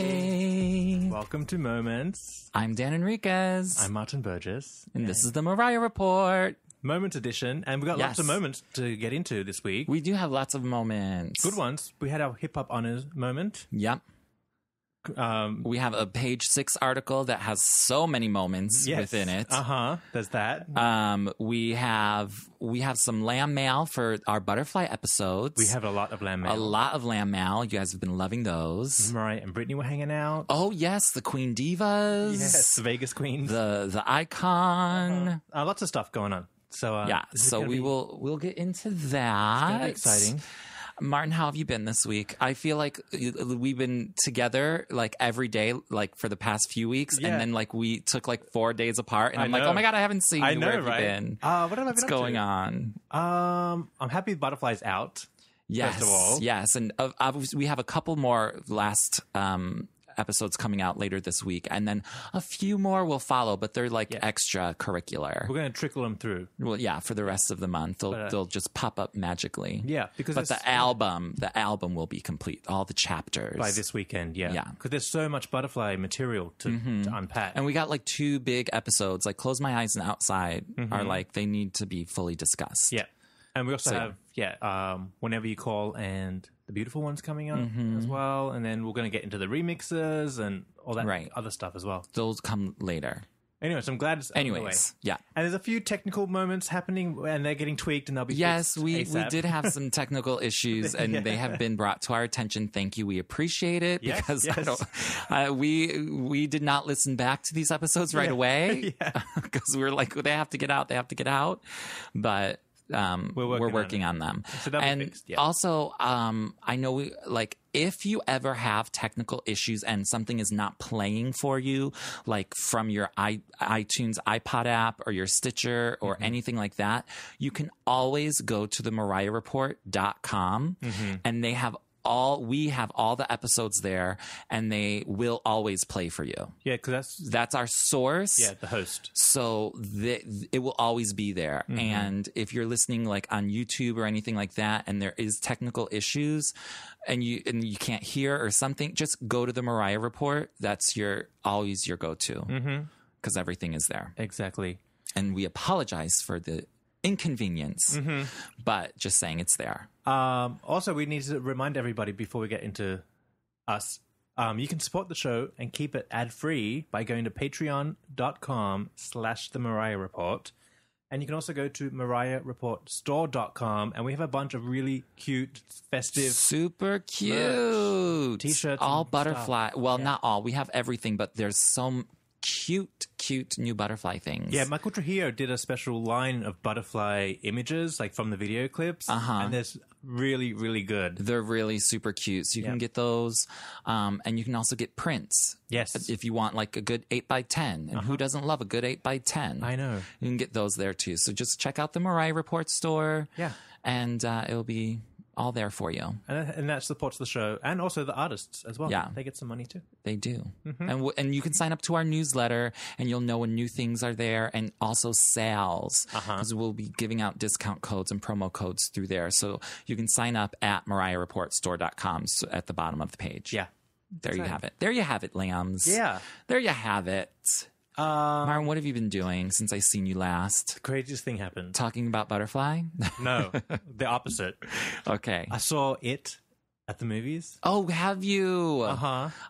Hey. Welcome to Moments. I'm Dan Enriquez. I'm Martin Burgess. And this is the Mariah Report. Moment edition. And we've got lots of moments to get into this week. We do have lots of moments. Good ones. We had our hip-hop honors moment. Yep. We have a page 6 article that has so many moments within it. There's that. We have some LambMail for our butterfly episodes. We have a lot of LambMail. A lot of LambMail. You guys have been loving those. Mariah and Brittany were hanging out. Oh yes, the Queen Divas. Yes, the Vegas Queens. The Icon. Lots of stuff going on. So so we'll get into that. It's gonna be exciting. Martin, how have you been this week? I feel like we've been together like every day, like for the past few weeks, and then like we took like 4 days apart, and I'm like, oh my god, I haven't seen you. I know, Where have right? you been? What have I been What's up going to? on? I'm happy Butterfly's out. Yes, first of all. yes, and we have a couple more last episodes coming out later this week, and then a few more will follow, but they're like extracurricular. We're going to trickle them through. Well, yeah, for the rest of the month, they'll just pop up magically. Yeah, because the album will be complete, all the chapters by this weekend. Yeah, because there's so much Butterfly material to unpack, and we got like 2 big episodes, like Close My Eyes and Outside are like they need to be fully discussed. Yeah, and we also have Whenever You Call and The Beautiful One's coming up as well, and then we're going to get into the remixes and all that other stuff as well. Those come later. Anyways, I'm glad it's yeah. And there's a few technical moments happening, and they're getting tweaked, and they'll be fixed we ASAP. did have some technical issues, and they have been brought to our attention. Thank you, we appreciate it, because we did not listen back to these episodes right away because we were like, they have to get out, but we're working on them. So that'll be fixed, also, I know if you ever have technical issues and something is not playing for you, like from your iTunes iPod app or your Stitcher or anything like that, you can always go to the mariahreport.com and we have all the episodes there, and they will always play for you. Yeah, because that's our source. Yeah, the host. So it will always be there. And if you're listening like on YouTube or anything like that, and there is technical issues, and you can't hear or something, just go to the Mariah Report. That's always your go-to, because everything is there. Exactly. And we apologize for the inconvenience, but just saying it's there. Also, we need to remind everybody before we get into us, you can support the show and keep it ad-free by going to patreon.com/The Mariah Report. And you can also go to mariahreport.store.com, and we have a bunch of really cute, festive, super cute T-shirts, all butterfly. Stuff. Well, not all. We have everything, but there's some cute new butterfly things. Yeah, Michael Trujillo did a special line of butterfly images, like from the video clips, and there's really, really good. They're really super cute, so you can get those, and you can also get prints. Yes, if you want like a good 8x10, and who doesn't love a good 8x10? I know. You can get those there too. So just check out the Mariah Report store. Yeah, and it'll be all there for you. And that supports the show and also the artists as well. Yeah. They get some money too. They do. And you can sign up to our newsletter, and you'll know when new things are there, and also sales, because we'll be giving out discount codes and promo codes through there. So you can sign up at mariahreport.store.com at the bottom of the page. Yeah. There you have it. There you have it, lambs. Yeah. There you have it. Martin, what have you been doing since I seen you last? The craziest thing happened. Talking about Butterfly? No, the opposite. Okay. I saw it at the movies. Oh, have you?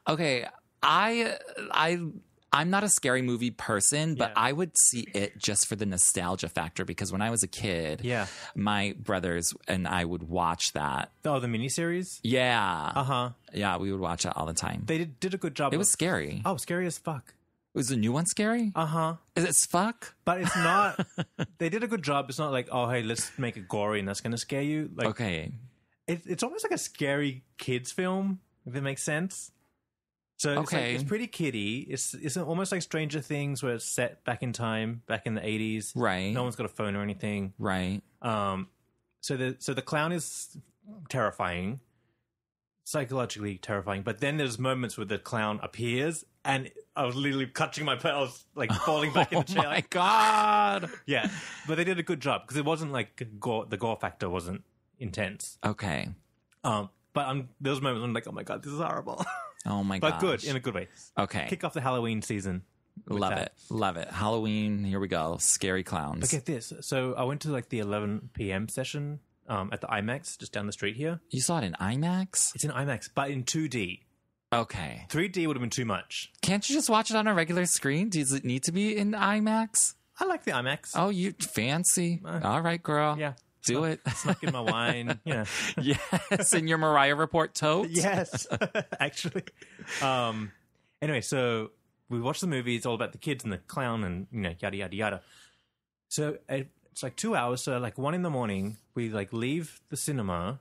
Okay. I'm not a scary movie person, but I would see it just for the nostalgia factor, because when I was a kid, my brothers and I would watch that. Oh, the miniseries? Yeah. Yeah, we would watch that all the time. They did a good job. It was scary. Oh, scary as fuck. Was the new one scary? Is it fuck? But it's not. They did a good job. It's not like, oh, hey, let's make it gory and that's going to scare you. Like, okay. It's almost like a scary kids film, if it makes sense. So it's pretty kiddie. It's almost like Stranger Things, where it's set back in time, back in the 80s. Right. No one's got a phone or anything. Right. So the clown is terrifying, psychologically terrifying. But then there's moments where the clown appears, and I was literally clutching my pearls, like falling back in the chair. Oh my god! Yeah, but they did a good job, because it wasn't like the gore factor wasn't intense. Okay. But those moments I'm like, oh my god, this is horrible. Oh my But gosh. good, in a good way. Okay. Kick off the Halloween season. Love it. Love it. Halloween, here we go. Scary clowns. But get this. So I went to like the 11 p.m. session at the IMAX just down the street here. You saw it in IMAX? It's in IMAX, but in 2D. Okay. 3D would have been too much. Can't you just watch it on a regular screen? Does it need to be in IMAX? I like the IMAX. Oh, you fancy. All right, girl. Yeah. Do it. Snuck in my wine. Yeah. Yes, in your Mariah Report tote. Yes, actually. Anyway, so we watched the movie. It's all about the kids and the clown and, yada, yada, yada. So it's like 2 hours. So like 1 a.m, we like leave the cinema.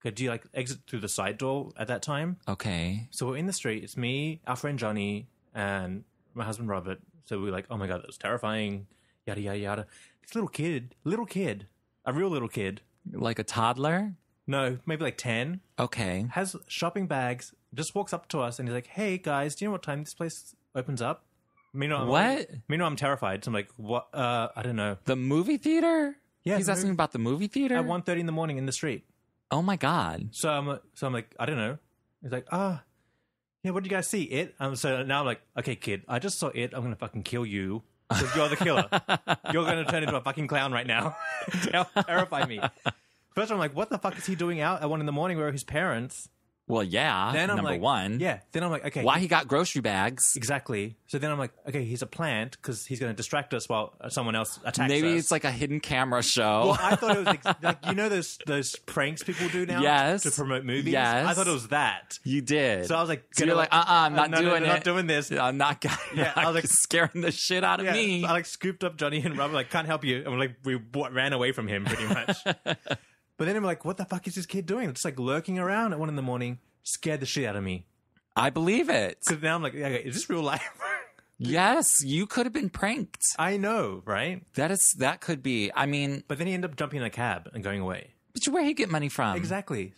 Do you like exit through the side door at that time? Okay. So we're in the street. It's me, our friend Johnny, and my husband Robert. So we're like, oh my God, that was terrifying. Yada, yada, yada. This little kid, a real little kid. Like a toddler? No, maybe like 10. Okay. Has shopping bags, just walks up to us and he's like, hey guys, do you know what time this place opens up? What? I'm terrified. So I'm like, what? I don't know. The movie theater? Yeah. He's asking about the movie theater? At 1:30 in the morning in the street. Oh my God. So I'm like, I don't know. He's like, yeah, what did you guys see? It? So now I'm like, okay, kid, I just saw it. I'm going to fucking kill you. Because you're the killer. You're going to turn into a fucking clown right now. Terrify me. First I'm like, what the fuck is he doing out at 1 a.m. where his parents? Well, yeah. Then I'm number like, one. Yeah. Then I'm like, okay. Why he got grocery bags? Exactly. So then I'm like, okay, he's a plant because he's going to distract us while someone else attacks us. Maybe it's like a hidden camera show. Well, I thought it was like those pranks people do now. Yes. To promote movies. Yes. I thought it was that. You did. So I was like, so you're like, I'm not doing it. Not doing this. I'm not. Yeah, I was like scaring the shit out of me. So I like scooped up Johnny and Robert, like, can't help you, and we ran away from him pretty much. But then I'm like, what the fuck is this kid doing? It's like lurking around at 1 a.m. Scared the shit out of me. I believe it. So now I'm like, okay, is this real life? Yes, you could have been pranked. I know, right? That could be. I mean, but then he ended up jumping in a cab and going away. But where he get money from? Exactly.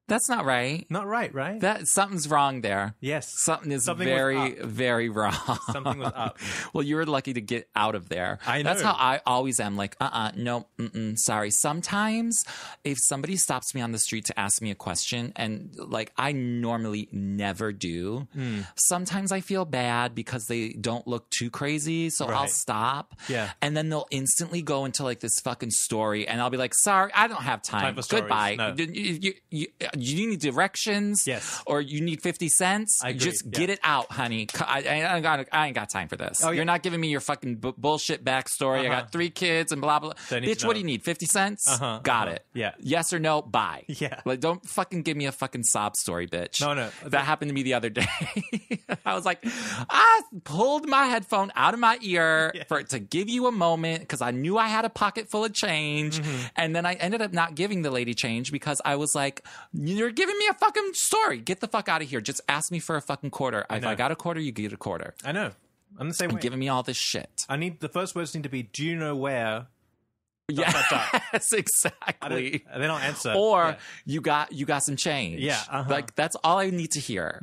That's not right. Not right, right? That something's wrong there. Yes. Something very, very wrong. Something was up. Well, you were lucky to get out of there. I know. That's how I always am. Like, no, sorry. Sometimes if somebody stops me on the street to ask me a question, and like I normally never do, sometimes I feel bad because they don't look too crazy. So I'll stop. Yeah. And then they'll instantly go into like this fucking story, and I'll be like, sorry, I don't have time. Goodbye. No. You need directions, yes, or you need 50 cents. I agree. Just get it out, honey. I ain't got time for this. You're not giving me your fucking bullshit backstory. I got 3 kids and blah, blah. Bitch, what do you need? 50 cents? Got it. Yeah. Yes or no? Bye. Yeah. Like, don't fucking give me a fucking sob story, bitch. No. That happened to me the other day. I was like, I pulled my headphone out of my ear to give you a moment because I knew I had a pocket full of change. And then I ended up not giving the lady change because I was like, you're giving me a fucking story. Get the fuck out of here. Just ask me for a fucking quarter. If I got a quarter, you get a quarter. I know. I'm the same way. Giving me all this shit. I need the first words need to be, do you know where? Yes, exactly. And then I'll answer. Or you got some change. Yeah. Like that's all I need to hear.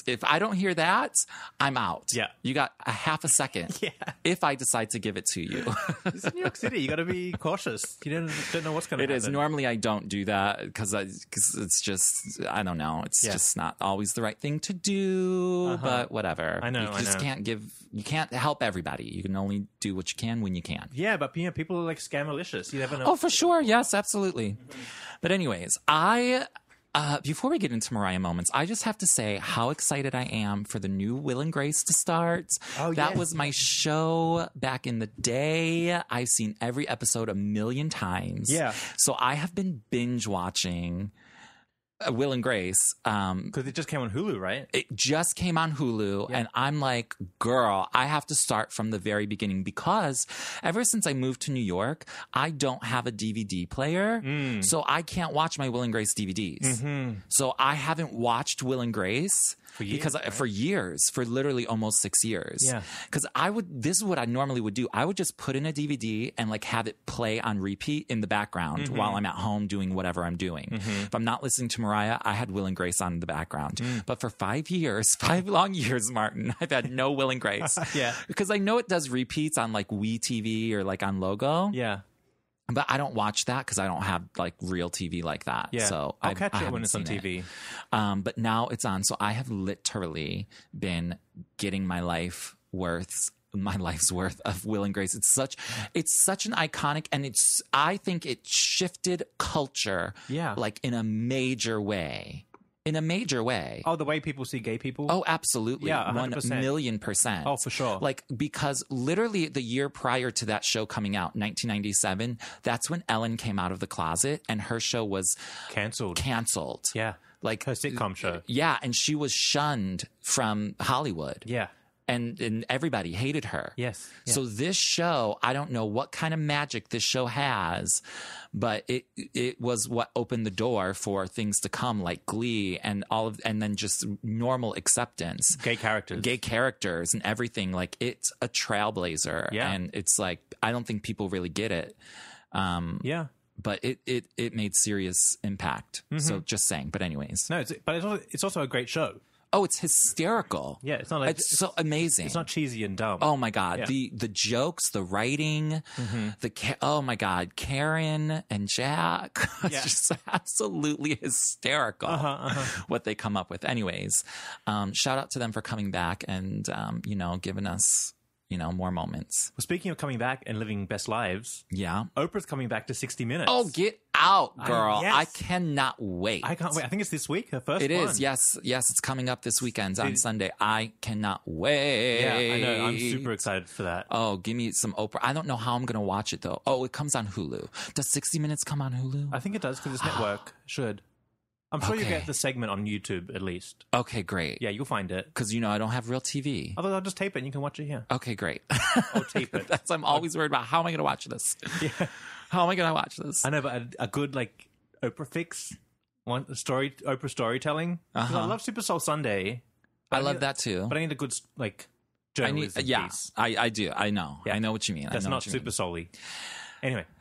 If I don't hear that, I'm out. Yeah. You got a half a second. Yeah. If I decide to give it to you. This is New York City. You got to be cautious. You don't know what's going to happen. It is. Normally I don't do that because it's just, I don't know. It's just not always the right thing to do, but whatever. I know. You can't help everybody. You can only do what you can when you can. Yeah, but people are like scam malicious. You never know. Oh, for sure. Yes, absolutely. But anyways, before we get into Mariah moments, I just have to say how excited I am for the new Will and Grace to start. Oh, that was my show back in the day. I've seen every episode 1,000,000 times. Yeah. So I have been binge watching Will and Grace. Because it just came on Hulu, right? It just came on Hulu, and I'm like, girl, I have to start from the very beginning because ever since I moved to New York, I don't have a DVD player, so I can't watch my Will and Grace DVDs. So I haven't watched Will and Grace for years, for literally almost 6 years. Yeah. Because this is what I normally would do. I would just put in a DVD and like have it play on repeat in the background while I'm at home doing whatever I'm doing. If I'm not listening to Mariah, I had Will and Grace on in the background. But for 5 long years, Martin, I've had no Will and Grace. Yeah. Because I know it does repeats on like WeTV or like on Logo. Yeah. But I don't watch that because I don't have like real TV like that. Yeah. So I'll catch I it when haven't it's on seen TV. But now it's on. So I have literally been getting my life's worth of Will and Grace. It's such an iconic, and I think it shifted culture like in a major way. Oh, the way people see gay people? Oh, absolutely. Yeah, 100%. 1,000,000%. Oh, for sure. Like, because literally the year prior to that show coming out, 1997, that's when Ellen came out of the closet and her show was Cancelled. Yeah. Like her sitcom show. Yeah. And she was shunned from Hollywood. Yeah. And everybody hated her. Yes. Yeah. So this show, I don't know what kind of magic this show has, but it was what opened the door for things to come like Glee and then just normal acceptance. Gay characters and everything. Like, it's a trailblazer. Yeah. And it's like, I don't think people really get it. Yeah. But it made serious impact. So just saying. But anyways. No, it's also a great show. Oh, it's hysterical. Yeah, it's not like it's so amazing. It's not cheesy and dumb. Oh my God. Yeah. The jokes, the writing, oh my God, Karen and Jack. It's just absolutely hysterical what they come up with. Anyways, shout out to them for coming back and giving us more moments. Well, speaking of coming back and living best lives, Oprah's coming back to 60 Minutes. Oh, get out, girl. Yes. I cannot wait. I can't wait. I think it's this week, her first one. It is, yes. Yes, it's coming up this weekend on Sunday. I cannot wait. Yeah, I know. I'm super excited for that. Oh, give me some Oprah. I don't know how I'm going to watch it, though. Oh, it comes on Hulu. Does 60 Minutes come on Hulu? I think it does because it's network. Should. I'm sure you get the segment on YouTube at least. Okay, great. Yeah, you'll find it. Because, I don't have real TV. Although I'll just tape it and you can watch it here. Okay, great. Or tape it. I'm always worried about how am I going to watch this? Yeah. How am I going to watch this? I know, but a good, like, Oprah fix, Oprah storytelling. I love Super Soul Sunday. I love that too. But I need a good, like, journalism piece. I do. I know. Yeah. I know what you mean. That's not super soul-y.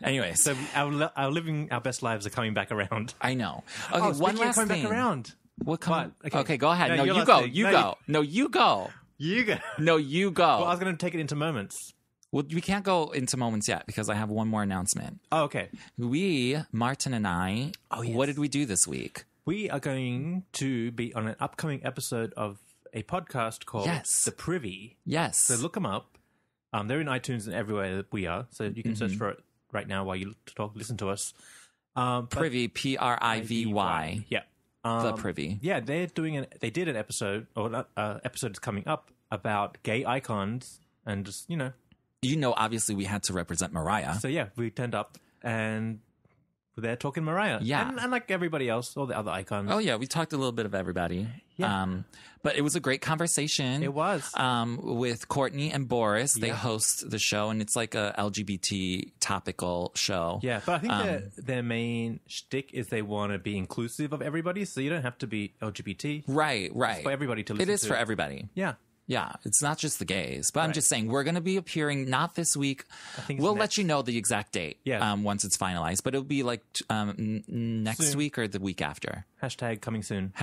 Anyway, so our living our best lives are coming back around. I know. Okay, one last coming thing. Back around. Okay, go ahead. No, you go. You go. No, you go. You go. No, you go. Well, I was going to take it into moments. Well, we can't go into moments yet because I have one more announcement. Oh, okay. Martin and I, what did we do this week? We are going to be on an upcoming episode of a podcast called The Privy. Yes. So look them up. They're in iTunes and everywhere that we are, so you can search for it right now while you listen to us. Privy, Privy. Yeah. The Privy. Yeah, they did an episode, or episode is coming up, about gay icons and just, obviously we had to represent Mariah. So yeah, we turned up and we're there talking Mariah. Yeah. And like everybody else, all the other icons. Oh yeah, we talked a little bit of everybody. Yeah. But it was a great conversation. It was. With Courtney and Boris. They host the show, and it's like a LGBT topical show. Yeah, but I think their main shtick is they want to be inclusive of everybody, so you don't have to be LGBT. Right. It's for everybody to listen to. It is for everybody. Yeah. Yeah, it's not just the gays. But I'm just saying, we're going to be appearing not this week. I think we'll let you know the exact date once it's finalized. But it'll be like next week or the week after. Hashtag coming soon.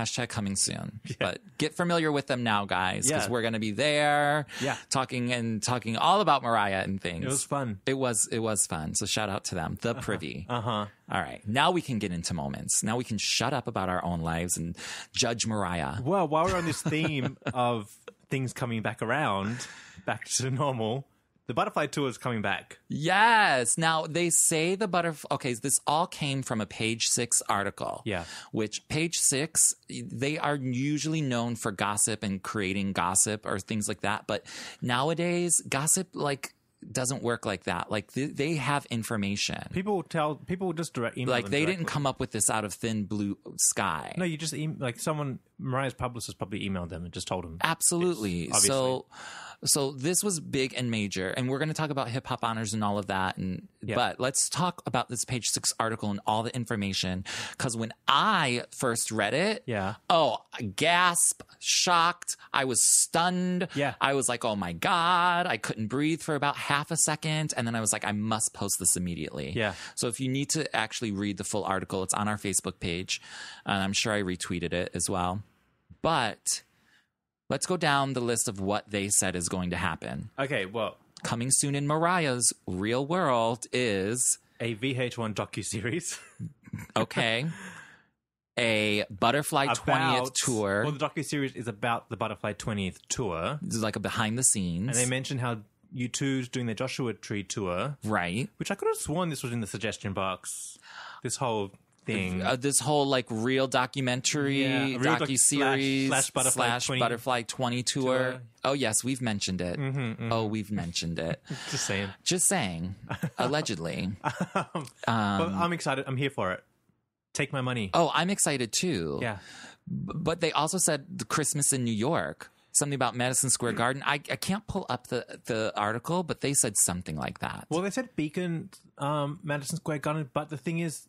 Yeah. But get familiar with them now, guys, because we're going to be there talking all about Mariah and things. It was fun. It was fun. So shout out to them. The Privy. All right. Now we can get into moments. Now we can shut up about our own lives and judge Mariah. Well, while we're on this theme of things coming back around, back to normal, the Butterfly Tour is coming back. Yes. Now, they say the Butterfly... Okay, this all came from a Page 6 article. Yeah. Which, Page 6, they are usually known for gossip and creating gossip or things like that. But nowadays, gossip, doesn't work like that. Like, they have information. People just direct email like, them they directly. didn't come up with this out of thin blue sky. No, you just Mariah's publicist probably emailed them and just told them. Absolutely. So this was big and major, and we're going to talk about hip hop honors and all of that. But let's talk about this Page 6 article and all the information. Because when I first read it, gasp, shocked, I was stunned. Yeah. I was like, oh my God, I couldn't breathe for about half a second, and then I was like, I must post this immediately. Yeah. So if you need to actually read the full article, it's on our Facebook page, and I'm sure I retweeted it as well. But let's go down the list of what they said is going to happen. Okay, well, coming soon in Mariah's real world is a VH1 docu-series. Okay. A Butterfly 20th tour. Well, the docu-series is about the Butterfly 20th tour. This is like a behind the scenes. And they mentioned how U2's doing their Joshua Tree tour. Right. Which I could have sworn this was in the suggestion box. This whole thing. This whole like real documentary, docu-series slash Butterfly 20 tour. Oh, yes, we've mentioned it. Oh, we've mentioned it. Just saying. Allegedly. But I'm excited. I'm here for it. Take my money. Oh, I'm excited too. Yeah. But they also said the Christmas in New York. Something about Madison Square Garden. I can't pull up the article, but they said something like that. Well, they said Beacon, Madison Square Garden, but the thing is...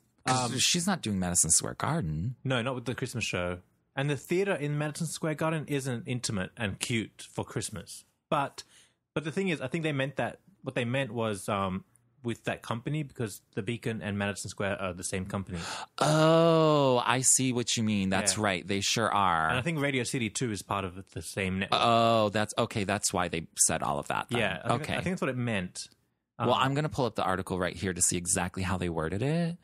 she's not doing Madison Square Garden. No, not with the Christmas show. And the theater in Madison Square Garden isn't intimate and cute for Christmas. But the thing is, I think they meant that... What they meant was... with that company, because the Beacon and Madison Square are the same company. Oh, I see what you mean. That's right. They sure are. And I think Radio City too is part of the same network. Oh, that's okay. That's why they said all of that. Then. Yeah. I think that's what it meant. Well, I'm going to pull up the article right here to see exactly how they worded it,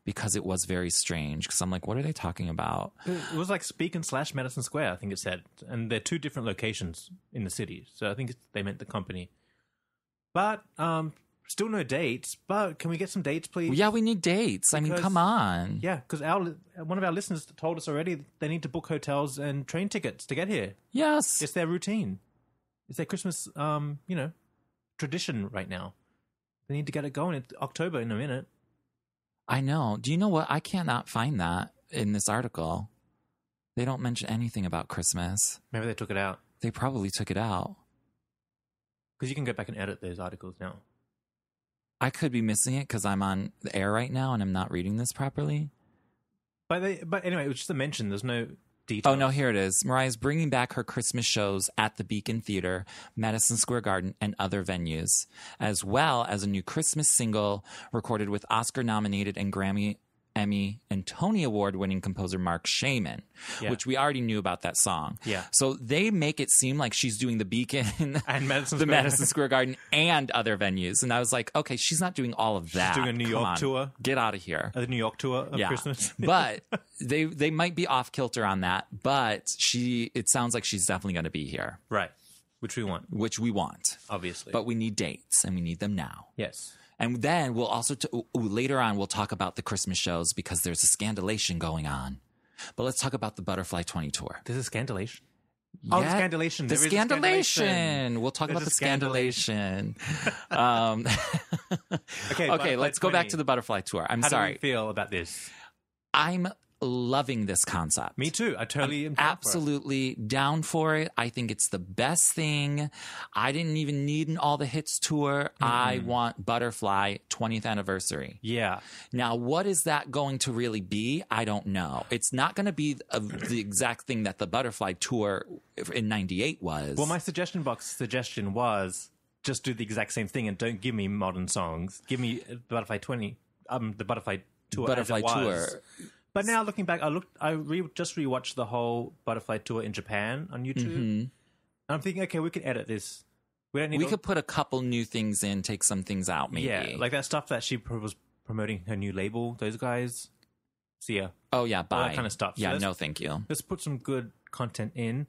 because it was very strange. Because I'm like, what are they talking about? It was like Beacon / Madison Square, I think it said. And they're two different locations in the city. So I think they meant the company. But, still no dates, but can we get some dates, please? Yeah, we need dates. I mean, come on. Yeah, because one of our listeners told us already they need to book hotels and train tickets to get here. Yes. It's their routine. It's their Christmas, tradition right now. They need to get it going. It's October in a minute. I know. Do you know what? I cannot find that in this article. They don't mention anything about Christmas. Maybe they took it out. They probably took it out. Because you can go back and edit those articles now. I could be missing it because I'm on the air right now and I'm not reading this properly. But anyway, it was just a mention. There's no details. Oh, no, here it is. Mariah's bringing back her Christmas shows at the Beacon Theater, Madison Square Garden, and other venues, as well as a new Christmas single recorded with Oscar-nominated and Grammy, Emmy, and Tony Award-winning composer Mark Shaman, which we already knew about that song. Yeah. So they make it seem like she's doing the Beacon and Madison Square Garden and other venues. And I was like, okay, she's not doing all of that. She's doing a New York tour. Get out of here. A New York tour of Christmas. But they might be off kilter on that. But it sounds like she's definitely going to be here. Right. Which we want. Obviously. But we need dates, and we need them now. Yes. And then we'll also, later on, we'll talk about the Christmas shows because there's a scandalation going on. But let's talk about the Butterfly 20 tour. There's a scandalation? Yeah, oh, the scandalation. The scandalation. We'll talk about the scandalation. Okay, let's go back to the Butterfly tour. How do you feel about this? I'm loving this concept. Me too. I totally am absolutely down for it. I think it's the best thing. I didn't even need an All the Hits tour. I want Butterfly 20th anniversary. Yeah. Now, what is that going to really be? I don't know. It's not going to be the exact thing that the Butterfly tour in 98 was. Well, my suggestion was just do the exact same thing and don't give me modern songs. Give me Butterfly 20, the Butterfly tour Butterfly as it was. tour. But now looking back, just rewatched the whole Butterfly tour in Japan on YouTube. And I'm thinking, okay, we could edit this. We could put a couple new things in, take some things out, maybe. Yeah, like that stuff that she was promoting her new label. Those guys. See ya. Oh yeah, bye. All that kind of stuff. Yeah, no, thank you. Let's put some good content in.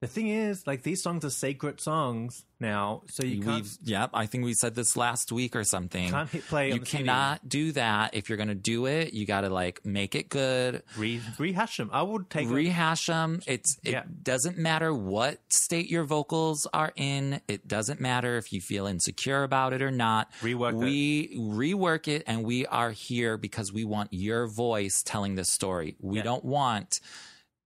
The thing is, like, these songs are sacred songs now, so you can't... I think we said this last week or something. You can't hit play on the CD. You cannot do that. If you're going to do it, you got to, like, make it good. Rehash them. I would take... Rehash them. It doesn't matter what state your vocals are in. It doesn't matter if you feel insecure about it or not. Rework it, and we are here because we want your voice telling this story. We don't want...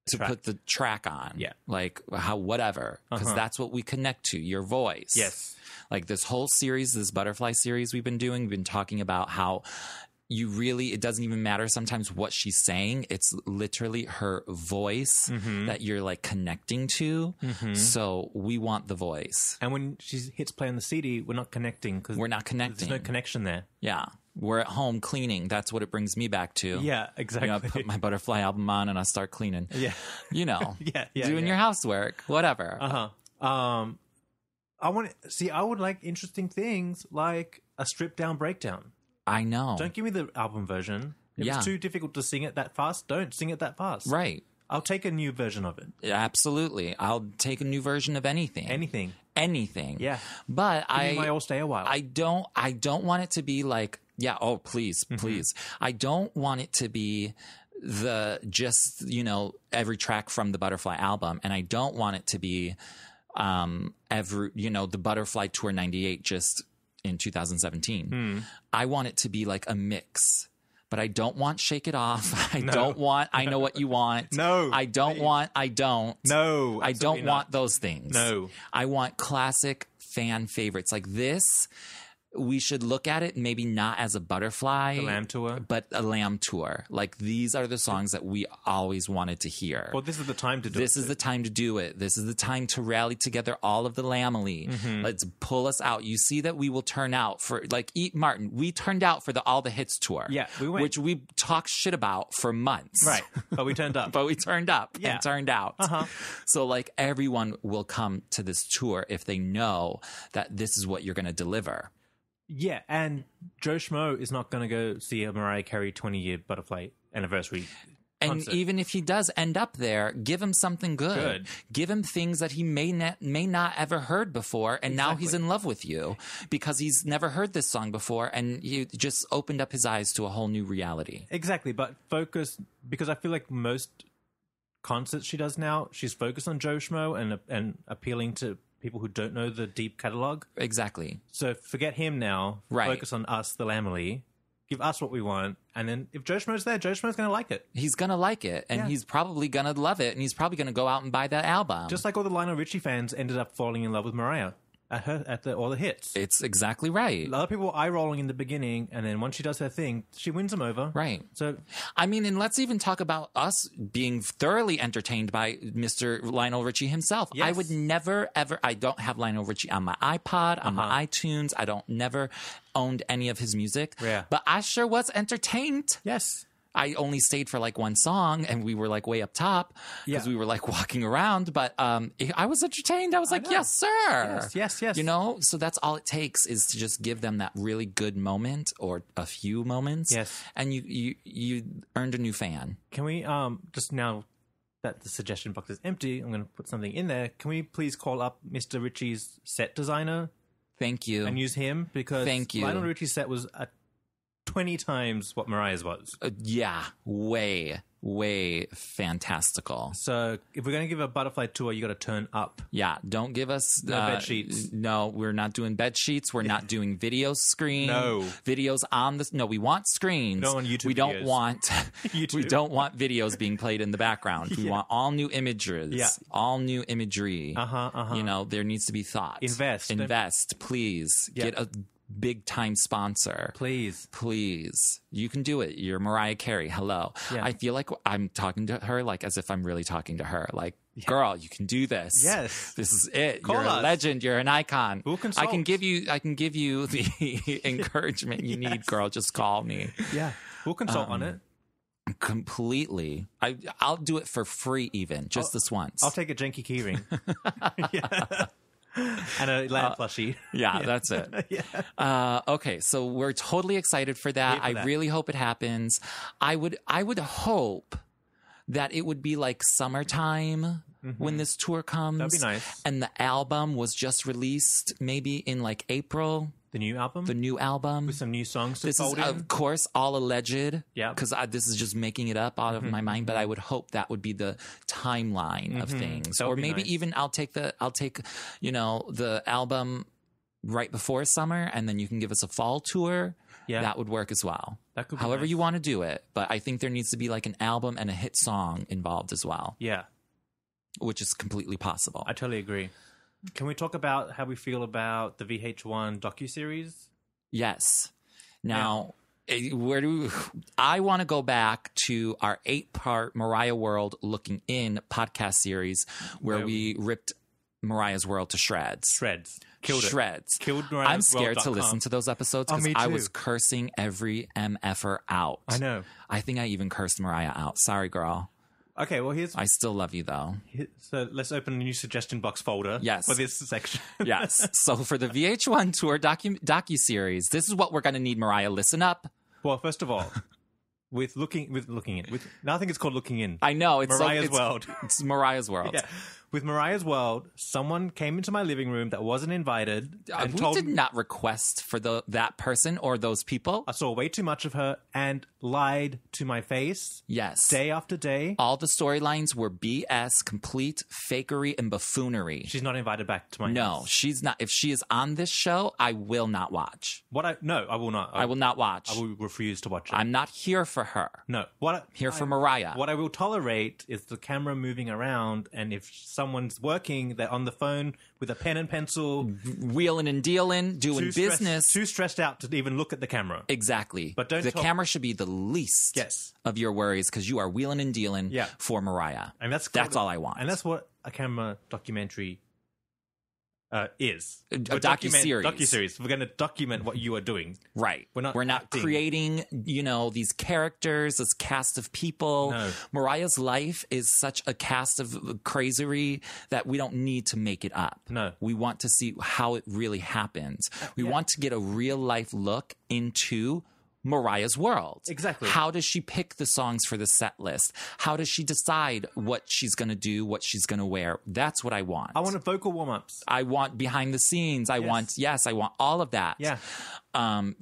to put the track on. Yeah. Like whatever. Because that's what we connect to, your voice. Yes. Like this whole series, this Butterfly series we've been talking about how it doesn't even matter sometimes what she's saying. It's literally her voice that you're like connecting to. So we want the voice. And when she hits play on the CD, we're not connecting. We're not connecting. There's no connection there. Yeah. We're at home cleaning. That's what it brings me back to. Yeah, exactly. I put my Butterfly album on and I start cleaning. Yeah. Doing your housework, whatever. I would like interesting things like a stripped down breakdown. I know. Don't give me the album version. If it's too difficult to sing it that fast, don't sing it that fast. Right. I'll take a new version of it. Absolutely. I'll take a new version of anything. Anything. Yeah. But I'll stay a while. I don't want it to be like, yeah, oh, please. I don't want it to be every track from the Butterfly album. And I don't want it to be the Butterfly Tour 98 just in 2017. I want it to be like a mix. But I don't want Shake It Off. I don't want I Know What You Want. No. I don't want I Don't. No. I don't want those things. No. I want classic fan favorites. Like this, we should look at it maybe not as a Butterfly. The Lamb Tour. But a Lamb Tour. Like these are the songs that we always wanted to hear. Well, this is the time to do it. This is the time to do it. This is the time to rally together all of the Lamely. Let's pull us out. You see that we will turn out for, like, Martin, we turned out for the All the Hits tour. Yeah, we went. Which we talked shit about for months. Right, but we turned up. And turned out. So, like, everyone will come to this tour if they know that this is what you're going to deliver. Yeah, and Joe Schmo is not going to go see a Mariah Carey 20-year Butterfly anniversary concert. And even if he does end up there, give him something good. Give him things that he may not ever heard before, and now he's in love with you because he's never heard this song before, and you just opened up his eyes to a whole new reality. Exactly, but focus, because I feel like most concerts she does now, she's focused on Joe Schmo and appealing to people who don't know the deep catalog. Exactly. So forget him now. Right. Focus on us, the Lamely. Give us what we want. And then if Joe Schmo's there, Joe Schmo's going to like it. He's going to like it. And he's probably going to love it. And he's probably going to go out and buy that album. Just like all the Lionel Richie fans ended up falling in love with Mariah at all the hits. It's exactly right. A lot of people were eye-rolling in the beginning, and then once she does her thing, she wins them over. Right. So, I mean, and let's even talk about us being thoroughly entertained by Mr. Lionel Richie himself. Yes. I would never, ever, I don't have Lionel Richie on my iPod, on my iTunes. I don't never owned any of his music. Yeah. But I sure was entertained. yes. I only stayed for like one song, and we were like way up top because we were like walking around. But I was entertained. I was like, yes, sir. Yes. You know, so that's all it takes is to just give them that really good moment or a few moments. Yes. And you earned a new fan. Can we, just now that the suggestion box is empty, I'm going to put something in there. Can we please call up Mr. Richie's set designer? Thank you. And use him? Because Thank you. Lionel Richie's set was 20 times what Mariah's was. Yeah, way fantastical. So if we're going to give a Butterfly tour, you got to turn up. Yeah, don't give us no bed sheets. No, we're not doing bed sheets. We're not doing video screen. No videos on this. No, we want screens. No on YouTube. We don't videos. want. YouTube. We don't want videos being played in the background. We want all new images. Yeah. All new imagery. You know, there needs to be thought. Invest, please. Yeah. Get a big time sponsor. Please. You can do it. You're Mariah Carey. Hello. Yeah. I feel like I'm talking to her like as if I'm really talking to her. Like, girl, you can do this. Yes. This is it. Call You're us. a legend. You're an icon. We'll consult. I can give you the encouragement you need, girl. Just call me. Yeah. We'll consult on it. Completely. I'll do it for free even, just this once. I'll take a janky keyring. Yeah. And a lamp plushie. Yeah, that's it. Okay, so we're totally excited for that. I really hope it happens. I would hope that it would be like summertime when this tour comes. That'd be nice. And the album was just released maybe in like April. The new album? The new album. With some new songs to This is, fold in? of course, all alleged. Yeah. Because this is just making it up out of my mind. But I would hope that would be the timeline of things. That would Or be maybe nice. even I'll take the album right before summer, and then you can give us a fall tour. Yeah. That would work as well. That could be However nice. you want to do it. But I think there needs to be like an album and a hit song involved as well. Yeah. Which is completely possible. I totally agree. Can we talk about how we feel about the VH1 docu-series? Yes. Now, I want to go back to our 8-part Mariah World Looking In podcast series where we ripped Mariah's world to shreds. Killed it. Shreds. Killed I'm scared to mariahsworld.com. listen to those episodes because me I too. was cursing every MFer out. I know. I think I even cursed Mariah out. Sorry, girl. Okay, well, I still love you, though. so let's open a new suggestion box folder Yes. for this section. Yes. So for the VH1 tour docu-series, this is what we're going to need, Mariah. Listen up. Well, first of all, with looking in, now I think it's called Looking In. I know. It's Mariah's World. It's Mariah's World. Yeah. With Mariah's World, someone came into my living room that wasn't invited and we did not request for that person or those people. I saw way too much of her and lied to my face. Yes. Day after day. All the storylines were BS, complete fakery and buffoonery. She's not invited back to my house. No, she's not. If she is on this show, I will not watch. No, I will not. I will not watch. I will refuse to watch it. I'm not here for her. No. Here for Mariah. What I will tolerate is the camera moving around, and if someone's working, they're on the phone with a pen and pencil, wheeling and dealing, doing business. Too stressed out to even look at the camera. Exactly. But the camera should be the least of your worries because you are wheeling and dealing for Mariah. And that's all I want. And that's what a camera documentary is. A docu-series. Docu-series. We're going to document what you are doing. Right. We're not creating, these characters, this cast of people. No. Mariah's life is such a cast of crazery that we don't need to make it up. No. We want to see how it really happens. We want to get a real life look into Mariah's world. Exactly. How does she pick the songs for the set list? How does she decide what she's going to do, what she's going to wear? That's what I want. I want vocal warm-ups. I want behind the scenes. I want all of that. Yeah.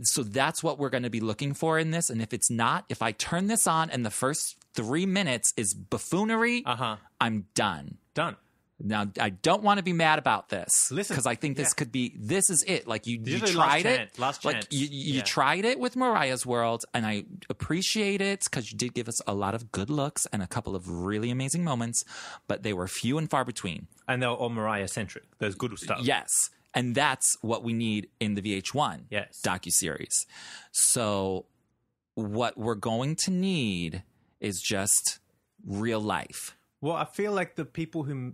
So that's what we're going to be looking for in this. And if it's not, if I turn this on and the first 3 minutes is buffoonery, I'm done. Done. Now, I don't want to be mad about this. Listen, because I think this is it. Like you tried it. Last chance. You tried it with Mariah's World, and I appreciate it because you did give us a lot of good looks and a couple of really amazing moments, but they were few and far between. And they were all Mariah-centric. Those good stuff. Yes. And that's what we need in the VH1 docuseries. So what we're going to need is just real life. Well, I feel like the people who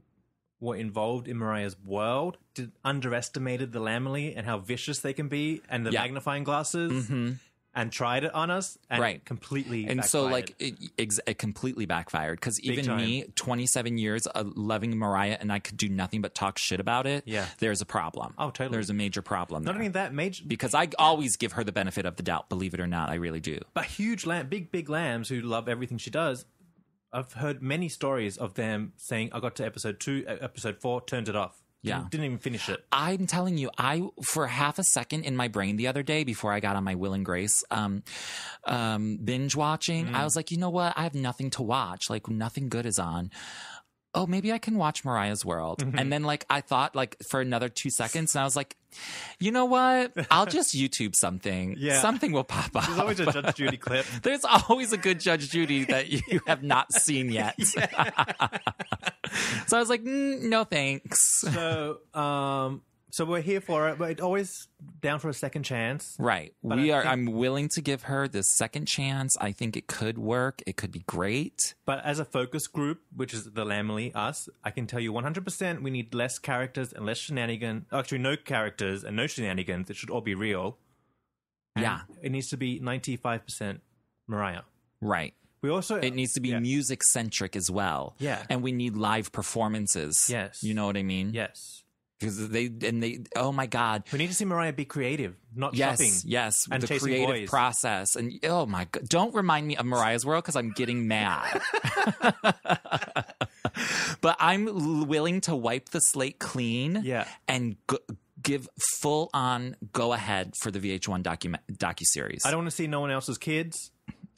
were involved in Mariah's World underestimated the LambMail and how vicious they can be and the magnifying glasses and tried it on us and completely backfired. So it completely backfired because even me, 27 years of loving Mariah and I could do nothing but talk shit about it. There's a problem. Oh, totally. There's a major problem Not there. only that, major... Because I always give her the benefit of the doubt, believe it or not. I really do. But big lambs who love everything she does, I've heard many stories of them saying, I got to episode 2, episode 4, turned it off. Didn't even finish it. I'm telling you, for half a second in my brain the other day before I got on my Will and Grace binge watching, I was like, you know what? I have nothing to watch. Like, nothing good is on. Oh, maybe I can watch Mariah's World. And then, I thought, for another 2 seconds, and I was like, you know what? I'll just YouTube something. Something will pop up. There's always a Judge Judy clip. There's always a good Judge Judy that you have not seen yet. So I was like, no thanks. So we're here for it, but always down for a second chance. Right. I'm willing to give her the second chance. I think it could work. It could be great. But as a focus group, which is the LambMail, us, I can tell you 100% we need less characters and less shenanigans. Actually, no characters and no shenanigans. It should all be real. And it needs to be 95% Mariah. Right. It needs to be music centric as well. Yeah. And we need live performances. Yes. You know what I mean? Yes. Because oh my God. We need to see Mariah be creative, not shopping. Yes, and the chasing creative boys. process. And oh my God, don't remind me of Mariah's World because I'm getting mad. But I'm willing to wipe the slate clean and give full on go ahead for the VH1 docuseries. I don't want to see no one else's kids.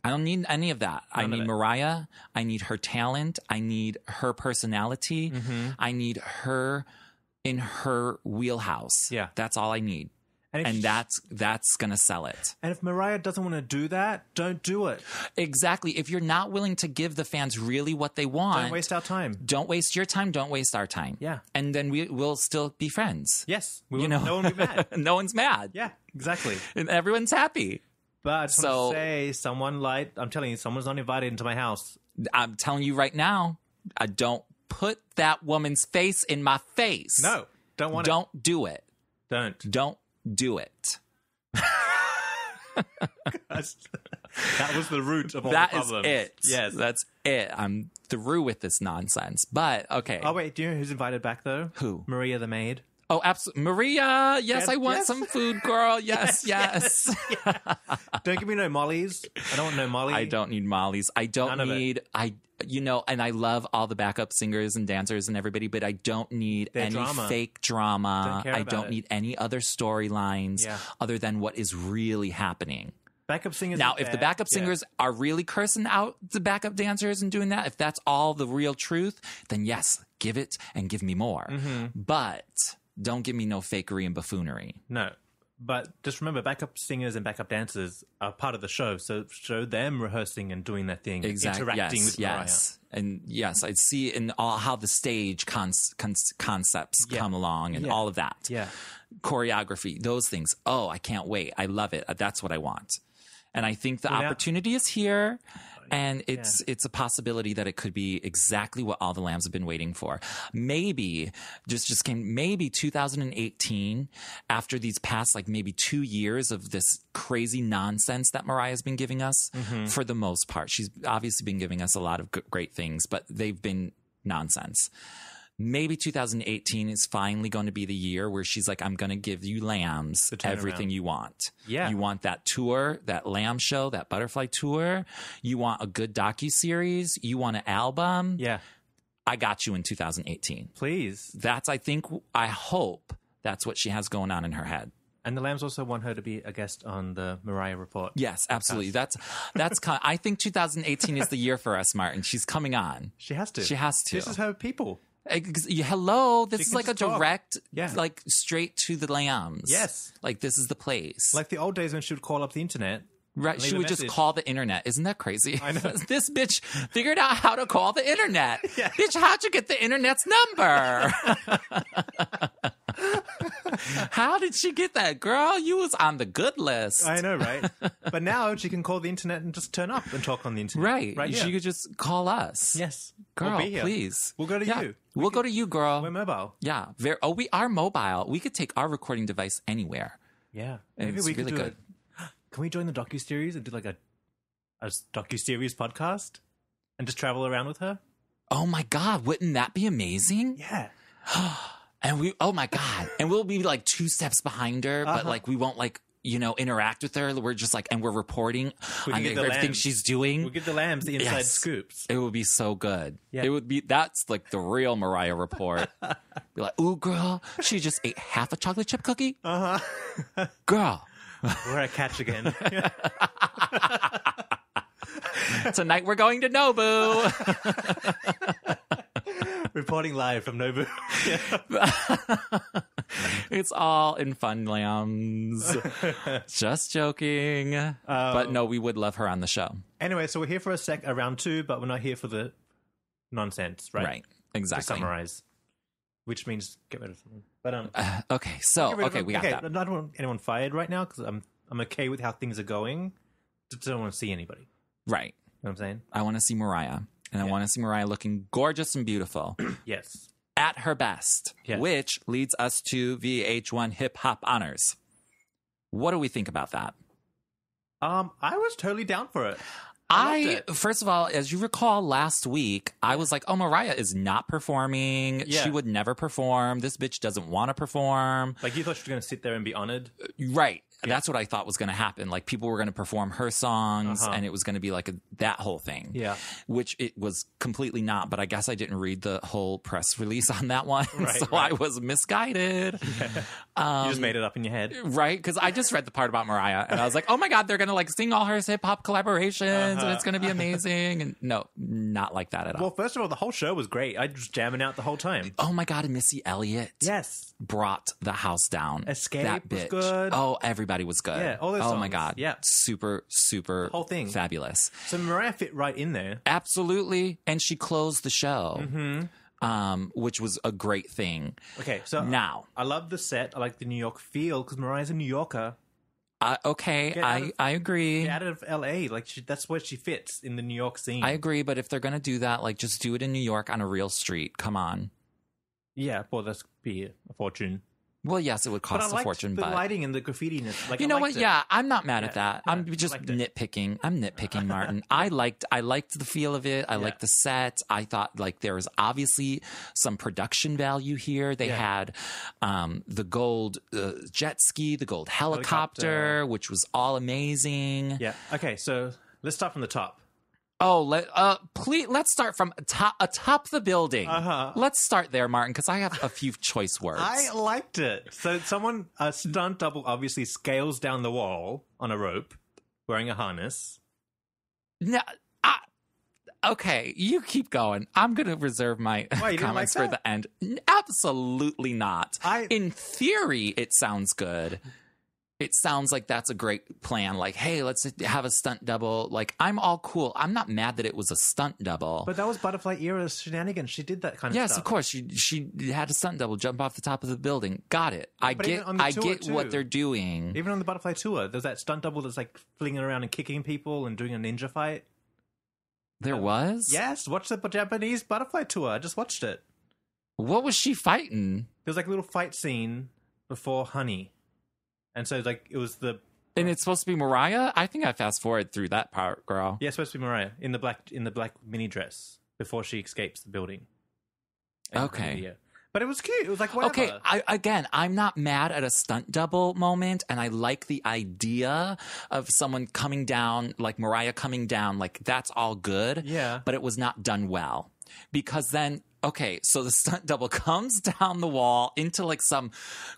I don't need any of that. I need Mariah. I need her talent. I need her personality. I need her in her wheelhouse. Yeah. That's all I need. And that's going to sell it. And if Mariah doesn't want to do that, don't do it. Exactly. If you're not willing to give the fans really what they want. Don't waste our time. Don't waste your time. Don't waste our time. Yeah. And then we'll still be friends. Yes. No one will be mad. No one's mad. Yeah, exactly. And everyone's happy. But I just want to say, I'm telling you, someone's not invited into my house. I'm telling you right now, I don't put that woman's face in my face. No, don't want it. Don't do it. Don't do it. That was the root of all That the is problems. it. Yes. That's it. I'm through with this nonsense. But, okay. Oh, wait. Do you know who's invited back, though? Who? Maria the maid. Oh, absolutely. Maria, yes, Yes, I want yes. some food, girl. Yes. Don't give me no mollies. I don't want no molly. I don't need mollies. I don't None of it. need, and I love all the backup singers and dancers and everybody, but I don't need Their any drama. fake drama. Don't care I about don't it. need any other storylines Yeah. other than what is really happening. Backup singers. Now, are if the bad. backup Yeah. singers are really cursing out the backup dancers and doing that, if that's all the real truth, then yes, give it and give me more. Mm-hmm. But don't give me no fakery and buffoonery. No. But just remember, backup singers and backup dancers are part of the show. So show them rehearsing and doing their thing, interacting with Mariah. And yes, I see in all how the stage concepts come along and all of that. Yeah. Choreography, those things. Oh, I can't wait. I love it. That's what I want. And I think the opportunity is here. And it's a possibility that it could be exactly what all the lambs have been waiting for. Maybe, maybe 2018, after these past maybe 2 years of this crazy nonsense that Mariah's been giving us, for the most part. She's obviously been giving us a lot of great things, but they've been nonsense. Maybe 2018 is finally going to be the year where she's like, I'm going to give you lambs everything you want. Yeah. You want that tour, that lamb show, that butterfly tour. You want a good docu-series. You want an album. Yeah. I got you in 2018. Please. I hope that's what she has going on in her head. And the Lambs also want her to be a guest on the Mariah Report. Yes, absolutely. That's I think 2018 is the year for us, Martin. She's coming on. She has to. She has to. This is her people. Hello, this is can like a just talk. direct, Yeah. straight to the lambs. Yes. Like this is the place. Like the old days when she would call up the internet. Right, leave she a would just message. call the internet. Isn't that crazy? I know. This bitch figured out how to call the internet. Yeah. Bitch, how'd you get the internet's number? How did she get that? Girl, you was on the good list. I know, right? But now she can call the internet and just turn up and talk on the internet. Right. Right She here. could just call us. Yes. Girl, We'll be here. please. We'll go to you. We'll go to you, girl. We're mobile. Yeah. We are mobile. We could take our recording device anywhere. Yeah. And Maybe it's we could really do good. Can we join the docu-series and do like a docu-series podcast and just travel around with her? Oh my God, wouldn't that be amazing? Yeah. And oh my God. And we'll be like 2 steps behind her, but we won't interact with her. We're just and we're reporting We on can get the everything lambs. she's doing. We'll give the Lambs the inside Yes. scoops. It would be so good. Yeah. That's like the real Mariah report. Be like, ooh, girl, she just ate half a chocolate chip cookie. Girl, We're at Catch again. tonight we're going to Nobu. Reporting live from Nobu. It's all in fun, lambs. Just joking. But no, we would love her on the show. Anyway, so we're here for a round 2, but we're not here for the nonsense, right? Right. To Exactly. summarize. Which means get rid of something. But Okay. So, get rid of we got that. I don't want anyone fired right now because I'm okay with how things are going. Just don't want to see anybody. Right. You know what I'm saying? I want to see Mariah. And I want to see Mariah looking gorgeous and beautiful Yes. at her best, Yes. which leads us to VH1 Hip Hop Honors. What do we think about that? I was totally down for it. loved it. First of all, as you recall last week, I was like, oh, Mariah is not performing. Yeah. She would never perform. This bitch doesn't want to perform. Like, you thought she was going to sit there and be honored? Right. That's what I thought was going to happen. Like, people were going to perform her songs, and it was going to be like that whole thing. Yeah. Which it was completely not, but I guess I didn't read the whole press release on that one. Right, so right. I was misguided. You just made it up in your head. Right? Because I just read the part about Mariah, and I was like, oh my God, they're going to like sing all her hip hop collaborations, and it's going to be amazing. And no, not like that at all. Well, first of all, the whole show was great. I was jamming out the whole time. Oh my God, and Missy Elliott Yes. brought the house down. Escape that was bitch. good. Oh, everybody was good. Yeah, all those Oh my songs. God. Yeah. Super, super whole thing. fabulous. So Mariah fit right in there. Absolutely. And she closed the show, which was a great thing. Okay, so Now, I love the set. I like the New York feel because Mariah's a New Yorker. okay, Get out of- I agree. Out of LA, like that's where she fits in the New York scene. I agree, but if they're going to do that, like just do it in New York on a real street. Come on. Yeah, well, that's be a fortune. Well, yes, it would But I cost a liked fortune, the but lighting and the graffiti-ness. Like, you I know liked what? it. Yeah, I'm not mad at that. Yeah, I'm I just liked it. nitpicking. I'm nitpicking, Martin. I liked the feel of it. I liked the set. I thought like there was obviously some production value here. They had the gold jet ski, the gold helicopter, which was all amazing. Yeah. Okay, so let's start from the top. Oh, please, let's start from atop the building. Uh-huh. Let's start there, Martin, because I have a few choice words. I liked it. So a stunt double obviously scales down the wall on a rope, wearing a harness. No, okay, you keep going. I'm going to reserve my comments for the end. Absolutely not. In theory, it sounds good. It sounds like that's a great plan. Like, hey, let's have a stunt double. Like, I'm all cool. I'm not mad that it was a stunt double. But that was Butterfly era shenanigans. She did that kind of stuff. Yes, of course. She had a stunt double jump off the top of the building. Got it. I get what they're doing. Even on the Butterfly tour, there's that stunt double that's like flinging around and kicking people and doing a ninja fight. There was? Yes, watch the Japanese Butterfly tour. I just watched it. What was she fighting? There was like a little fight scene before Honey. And so, like, it was the... And it's supposed to be Mariah? I think I fast-forwarded through that part, girl. Yeah, it's supposed to be Mariah in the black mini dress before she escapes the building. Okay. But it was cute. It was like, whatever. Okay, I'm not mad at a stunt double moment, and I like the idea of someone coming down, like Mariah coming down, like, that's all good. Yeah. But it was not done well. Because then... Okay, so the stunt double comes down the wall into like some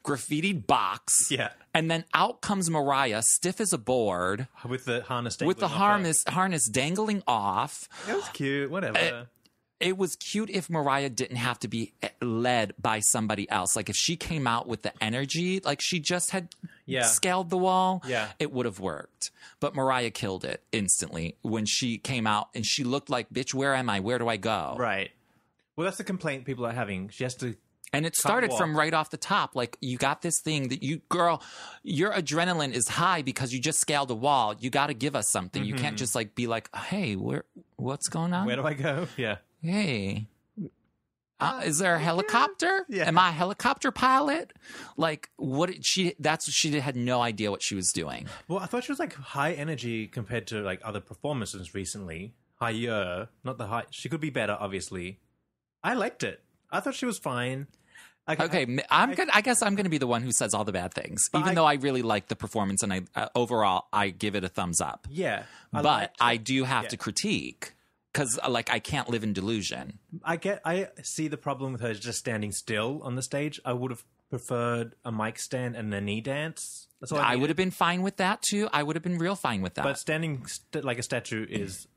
graffitied box. Yeah. And then out comes Mariah, stiff as a board. With the harness dangling harness dangling off. It was cute, whatever. It was cute if Mariah didn't have to be led by somebody else. Like if she came out with the energy, like she just had scaled the wall, it would have worked. But Mariah killed it instantly when she came out and she looked like, bitch, where am I? Where do I go? Right. Well, that's the complaint people are having. She has to... And it started from right off the top. Like, you got this thing that girl, your adrenaline is high because you just scaled a wall. You got to give us something. Mm-hmm. You can't just, like, be like, hey, what's going on? Where do I go? Yeah. Hey. Is there a helicopter? Yeah. Am I a helicopter pilot? Like, she had no idea what she was doing. Well, I thought she was, like, high energy compared to, like, other performances recently. Higher. Not the high. She could be better, obviously. I liked it. I thought she was fine. I guess I'm going to be the one who says all the bad things, even though I really like the performance and overall I give it a thumbs up. Yeah, but I do have to critique because like I can't live in delusion. I see the problem with her just standing still on the stage. I would have preferred a mic stand and a knee dance. That's all I would have been fine with that too. I would have been real fine with that. But standing like a statue is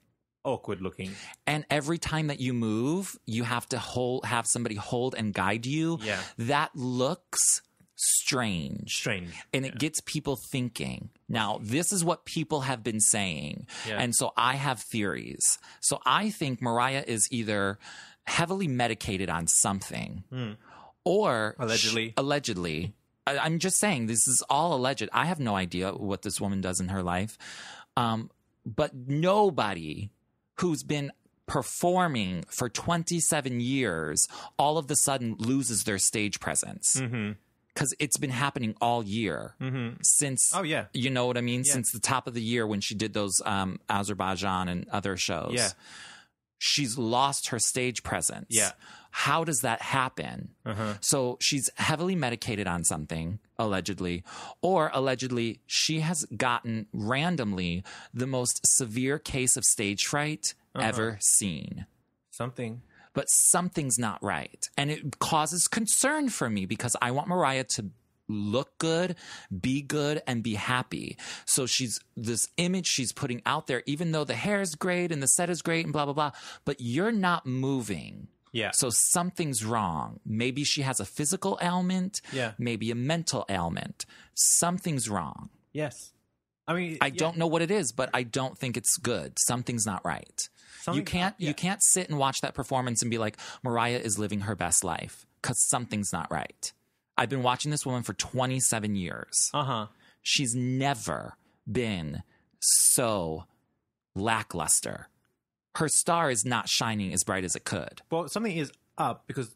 awkward looking. And every time that you move, you have to have somebody hold and guide you. Yeah. That looks strange. And it gets people thinking. Now, this is what people have been saying. Yeah. And so I have theories. So I think Mariah is either heavily medicated on something or allegedly. I'm just saying this is all alleged. I have no idea what this woman does in her life. But nobody who's been performing for 27 years all of a sudden loses their stage presence. Because it's been happening all year since, you know what I mean? Yeah. Since the top of the year when she did those Azerbaijan and other shows. Yeah. She's lost her stage presence. Yeah. How does that happen? So she's heavily medicated on something, allegedly, or allegedly she has gotten randomly the most severe case of stage fright ever seen. But something's not right. And it causes concern for me because I want Mariah to look good, be good, and be happy. So this image she's putting out there, even though the hair is great and the set is great and blah, blah, blah, but you're not moving. Yeah. So something's wrong. Maybe she has a physical ailment. Yeah. Maybe a mental ailment. Something's wrong. Yes. I don't know what it is, but I don't think it's good. Something's not right. You can't sit and watch that performance and be like, Mariah is living her best life because something's not right. I've been watching this woman for 27 years. She's never been so lackluster. Her star is not shining as bright as it could. Well, something is up because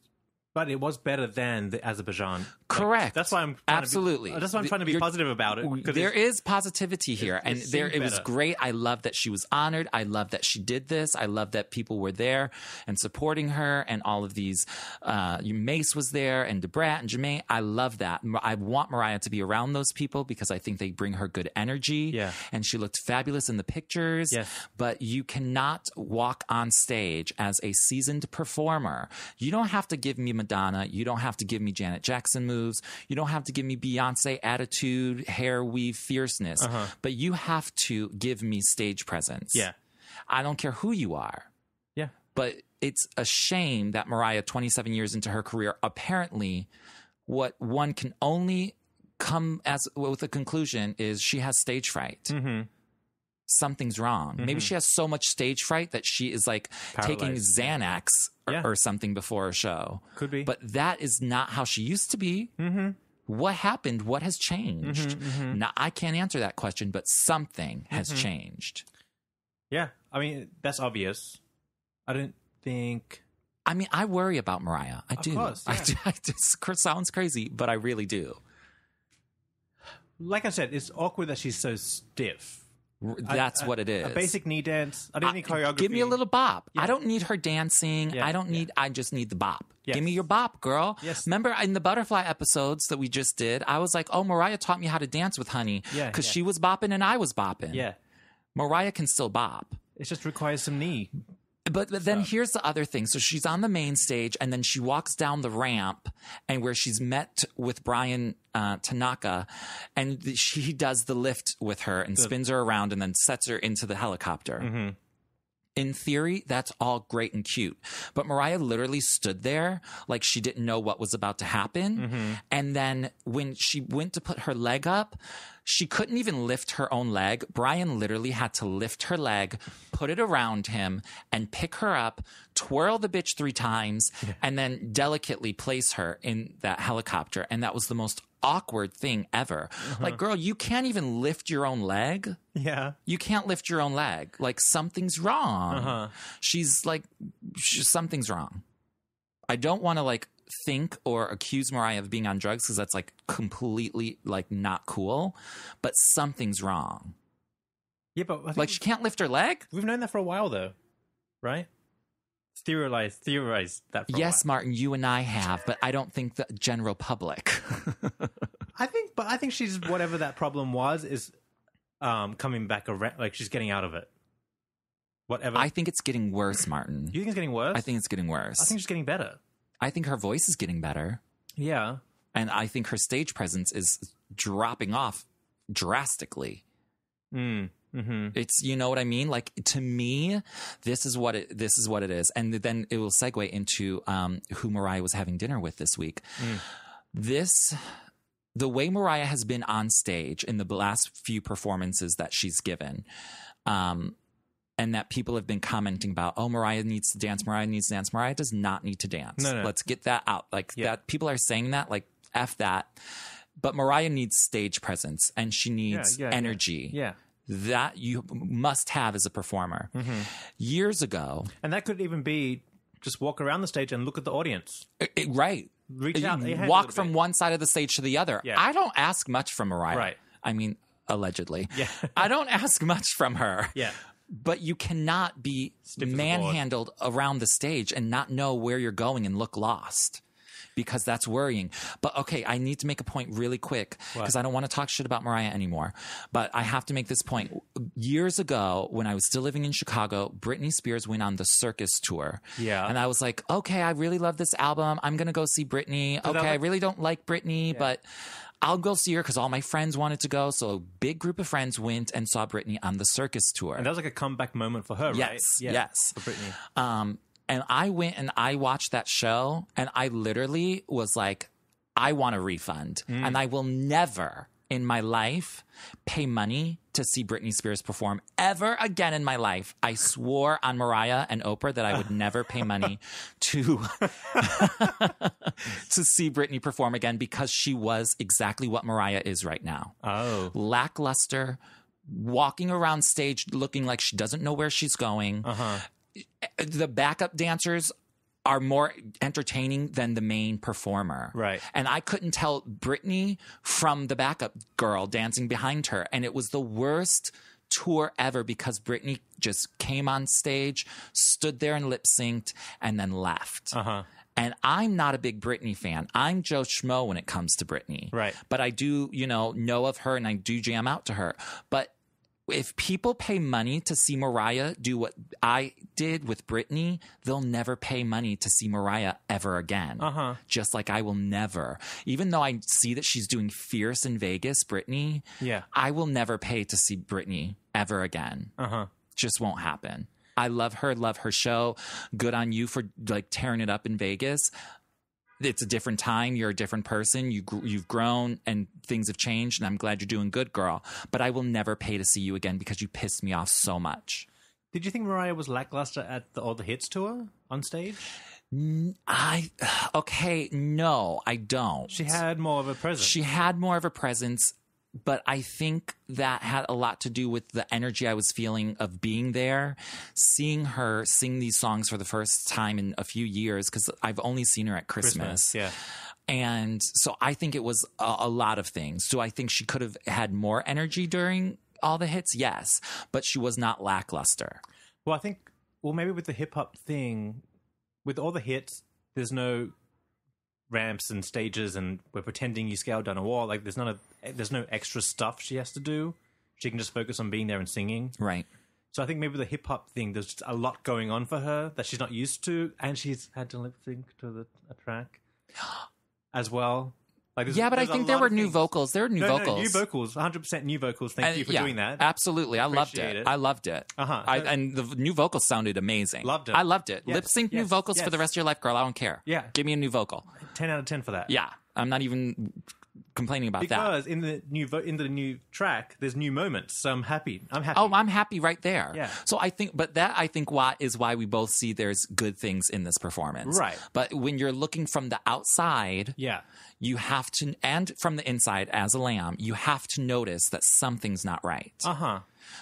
But it was better than the Azerbaijan. Correct. That's why I'm absolutely. That's why I'm trying to be positive about it. There is positivity here, and it was better. great. I love that she was honored. I love that she did this. I love that people were there and supporting her, and all of these. Mace was there, and Debrat and Jermaine. I love that. I want Mariah to be around those people because I think they bring her good energy. Yeah. And she looked fabulous in the pictures. Yes. But you cannot walk on stage as a seasoned performer. You don't have to give me Madonna. You don't have to give me Janet Jackson moves. You don't have to give me Beyonce attitude, hair weave fierceness. But you have to give me stage presence. Yeah. I don't care who you are. Yeah. But it's a shame that Mariah, 27 years into her career, apparently what one can only come with a conclusion is she has stage fright. Mm-hmm. Something's wrong. Mm-hmm. Maybe she has so much stage fright that she is like taking Xanax or something before a show. Could be. But that is not how she used to be. Mm-hmm. What happened? What has changed? Now, I can't answer that question, but something has changed. Yeah. I mean, that's obvious. I don't think... I mean, I worry about Mariah. I do. Of course, yeah. It sounds crazy, but I really do. Like I said, it's awkward that she's so stiff. That's what it is. A basic knee dance. I don't need choreography. Give me a little bop. Yeah. I don't need her dancing. Yeah. I just need the bop. Yes. Give me your bop, girl. Yes. Remember in the butterfly episodes that we just did, I was like, oh, Mariah taught me how to dance with Honey. Yeah, Because yeah. she was bopping and I was bopping. Yeah. Mariah can still bop. It just requires some knee. But then here's the other thing. So she's on the main stage, and then she walks down the ramp, and where she's met with Brian Tanaka, and he does the lift with her and spins her around and then sets her into the helicopter. Mm-hmm. In theory, that's all great and cute. But Mariah literally stood there like she didn't know what was about to happen. Mm-hmm. And then when she went to put her leg up, she couldn't even lift her own leg. Brian literally had to lift her leg, put it around him, and pick her up, twirl the bitch 3 times, and then delicately place her in that helicopter. And that was the most awkward thing ever. Like, girl, you can't even lift your own leg. Yeah. You can't lift your own leg. Like, something's wrong. She's like, something's wrong. I don't want to like think or accuse Mariah of being on drugs because that's like completely like not cool, but something's wrong. Yeah, but I think like she can't lift her leg. We've known that for a while, though, right? Theorized that. For a while. Martin, you and I have, but I don't think the general public. I think she's whatever that problem was is coming back around. Like she's getting out of it. Whatever. I think it's getting worse, Martin. You think it's getting worse? I think it's getting worse. I think she's getting better. I think her voice is getting better. Yeah. And I think her stage presence is dropping off drastically. Mm-hmm. It's, you know what I mean? Like, to me, this is what it is. And then it will segue into who Mariah was having dinner with this week. The way Mariah has been on stage in the last few performances that she's given, and that people have been commenting about, oh, Mariah needs to dance. Mariah needs to dance. Mariah does not need to dance. No. Let's get that out. Like that, people are saying that, like, F that. But Mariah needs stage presence and she needs energy. Yeah. That you must have as a performer. Mm-hmm. Years ago. And that could even be just walk around the stage and look at the audience. Right. Reach out. Walk from one side of the stage to the other. Yeah. I don't ask much from Mariah. Right. I mean, allegedly. Yeah. I don't ask much from her. Yeah. But you cannot be manhandled around the stage and not know where you're going and look lost, because that's worrying. But okay, I need to make a point really quick because I don't want to talk shit about Mariah anymore. But I have to make this point. Years ago, when I was still living in Chicago, Britney Spears went on the Circus tour. Yeah. And I was like, okay, I really love this album. I'm going to go see Britney. Okay, I really don't like Britney, but I'll go see her because all my friends wanted to go. So a big group of friends went and saw Britney on the Circus tour. And that was like a comeback moment for her, right? Yes. For Britney. And I went and I watched that show and I literally was like, I want a refund. And I will never in my life pay money to see Britney Spears perform ever again in my life. I swore on Mariah and Oprah that I would never pay money to to see Britney perform again because she was exactly what Mariah is right now. Oh. Lackluster, walking around stage looking like she doesn't know where she's going. The backup dancers are more entertaining than the main performer. Right. And I couldn't tell Britney from the backup girl dancing behind her. And it was the worst tour ever because Britney just came on stage, stood there and lip synced, and then left. And I'm not a big Britney fan. I'm Joe Schmo when it comes to Britney. Right. But I do, know of her and I do jam out to her. But if people pay money to see Mariah do what I did with Britney, they'll never pay money to see Mariah ever again. Just like I will never. Even though I see that she's doing Fierce in Vegas, Britney, I will never pay to see Britney ever again. Just won't happen. I love her show. Good on you for like tearing it up in Vegas. It's a different time. You're a different person. You've grown and things have changed, and I'm glad you're doing good, girl. But I will never pay to see you again because you pissed me off so much. Did you think Mariah was lackluster at All the Hits tour on stage? No, I don't. She had more of a presence. But I think that had a lot to do with the energy I was feeling of being there, seeing her sing these songs for the first time in a few years, because I've only seen her at Christmas. Yeah. And so I think it was a lot of things. Do I think she could have had more energy during All the Hits? Yes. But she was not lackluster. Well, maybe with the hip-hop thing, with All the Hits, there's no ramps and stages and we're pretending you scaled down a wall. Like there's no extra stuff she has to do. She can just focus on being there and singing. Right. So I think maybe the hip hop thing, there's just a lot going on for her that she's not used to, and she's had to lip sync to a track as well. Like but I think there were new vocals. There were new vocals. New vocals, 100% new vocals. Thank you for doing that. Absolutely. I loved it. And the new vocals sounded amazing. Loved it. I loved it. Yes. Lip sync new vocals for the rest of your life, girl. I don't care. Yeah. Give me a new vocal. 10 out of 10 for that. Yeah. I'm not even complaining about that. Because in the new track, there's new moments. So I'm happy. Oh, I'm happy right there. Yeah. So I think why we both see there's good things in this performance. Right. But when you're looking from the outside, you have to, and from the inside as a lamb, you have to notice that something's not right.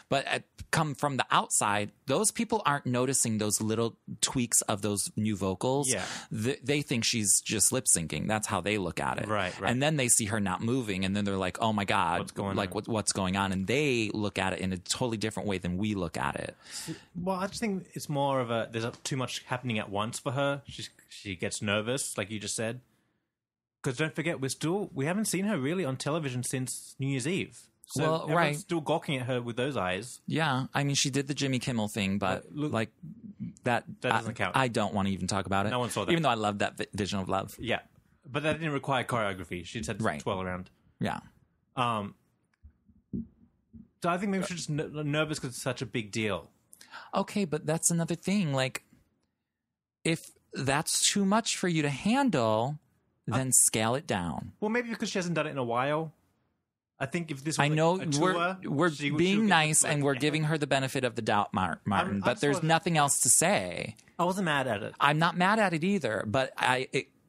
But come from the outside, those people aren't noticing those little tweaks of those new vocals. Yeah. They think she's just lip syncing. That's how they look at it. Right. And then they see her not moving, and then they're like, "Oh my God, what's going on?" What's going on?" And they look at it in a totally different way than we look at it. Well, I just think it's more of there's too much happening at once for her. She gets nervous, like you just said. Because don't forget, we haven't seen her really on television since New Year's Eve. So everyone's still gawking at her with those eyes. Yeah, I mean, she did the Jimmy Kimmel thing, but that doesn't count. I don't want to even talk about it. No one saw that. Even though I love that Vision of Love. Yeah, but that didn't require choreography. She just had to twirl around. Yeah. So I think maybe she's just nervous because it's such a big deal. Okay, but that's another thing. Like, if that's too much for you to handle, then scale it down. Well, maybe because she hasn't done it in a while. I think if this was I know a tour, we're being nice and we're giving her the benefit of the doubt, Martin, but there's nothing else to say. I wasn't mad at it. I'm not mad at it either, but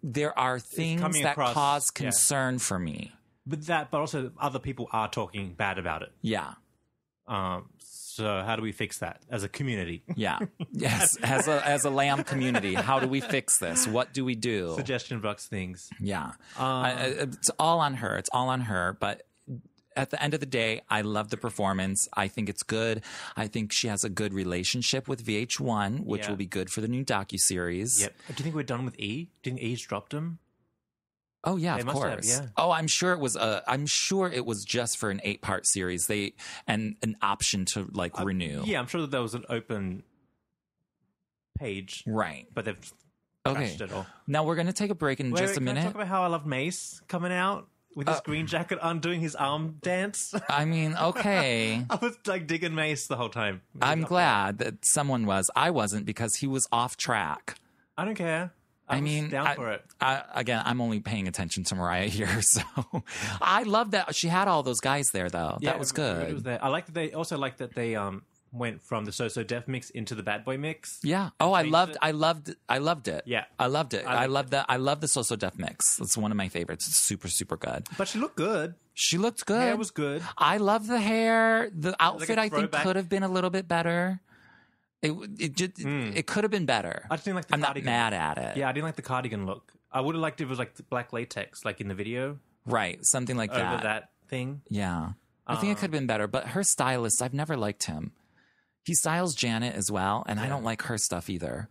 there are things that cause concern for me. But also other people are talking bad about it. Yeah. So how do we fix that as a community? Yeah. Yes. As a lamb community, how do we fix this? What do we do? Suggestion box things. Yeah. It's all on her. It's all on her. But at the end of the day, I love the performance. I think it's good. I think she has a good relationship with VH1, which will be good for the new docu-series. Yep. Do you think we're done with E? Do you think E's dropped him? Oh yeah, of course. Oh, I'm sure it was. I'm sure it was just for an 8-part series. And an option to renew. Yeah, I'm sure that there was an open page, right? But they've crashed it all. Now we're going to take a break in just a minute. Can I talk about how I love Mace coming out with his green jacket on, doing his arm dance? I mean, okay. I was digging Mace the whole time. I'm glad that someone was. I wasn't, because he was off track. I don't care. I mean, down for it. Again, I'm only paying attention to Mariah here, so I love that she had all those guys there, though. Yeah, that was good. It was there. I like that they also went from the So Def mix into the Bad Boy mix. Yeah. Oh, I loved it. Yeah. I loved it. I love the So Def mix. It's one of my favorites. It's super, super good. But she looked good. She looked good. Hair was good. I love the hair. The outfit, I think, could have been a little bit better. It could have been better. I just didn't like the I'm cardigan. not mad at it. Yeah, I didn't like the cardigan look. I would have liked if it was like the black latex, like in the video. Right, something like Over that. that thing. Yeah. I think it could have been better, but her stylist, I've never liked him. He styles Janet as well, and I don't like her stuff either.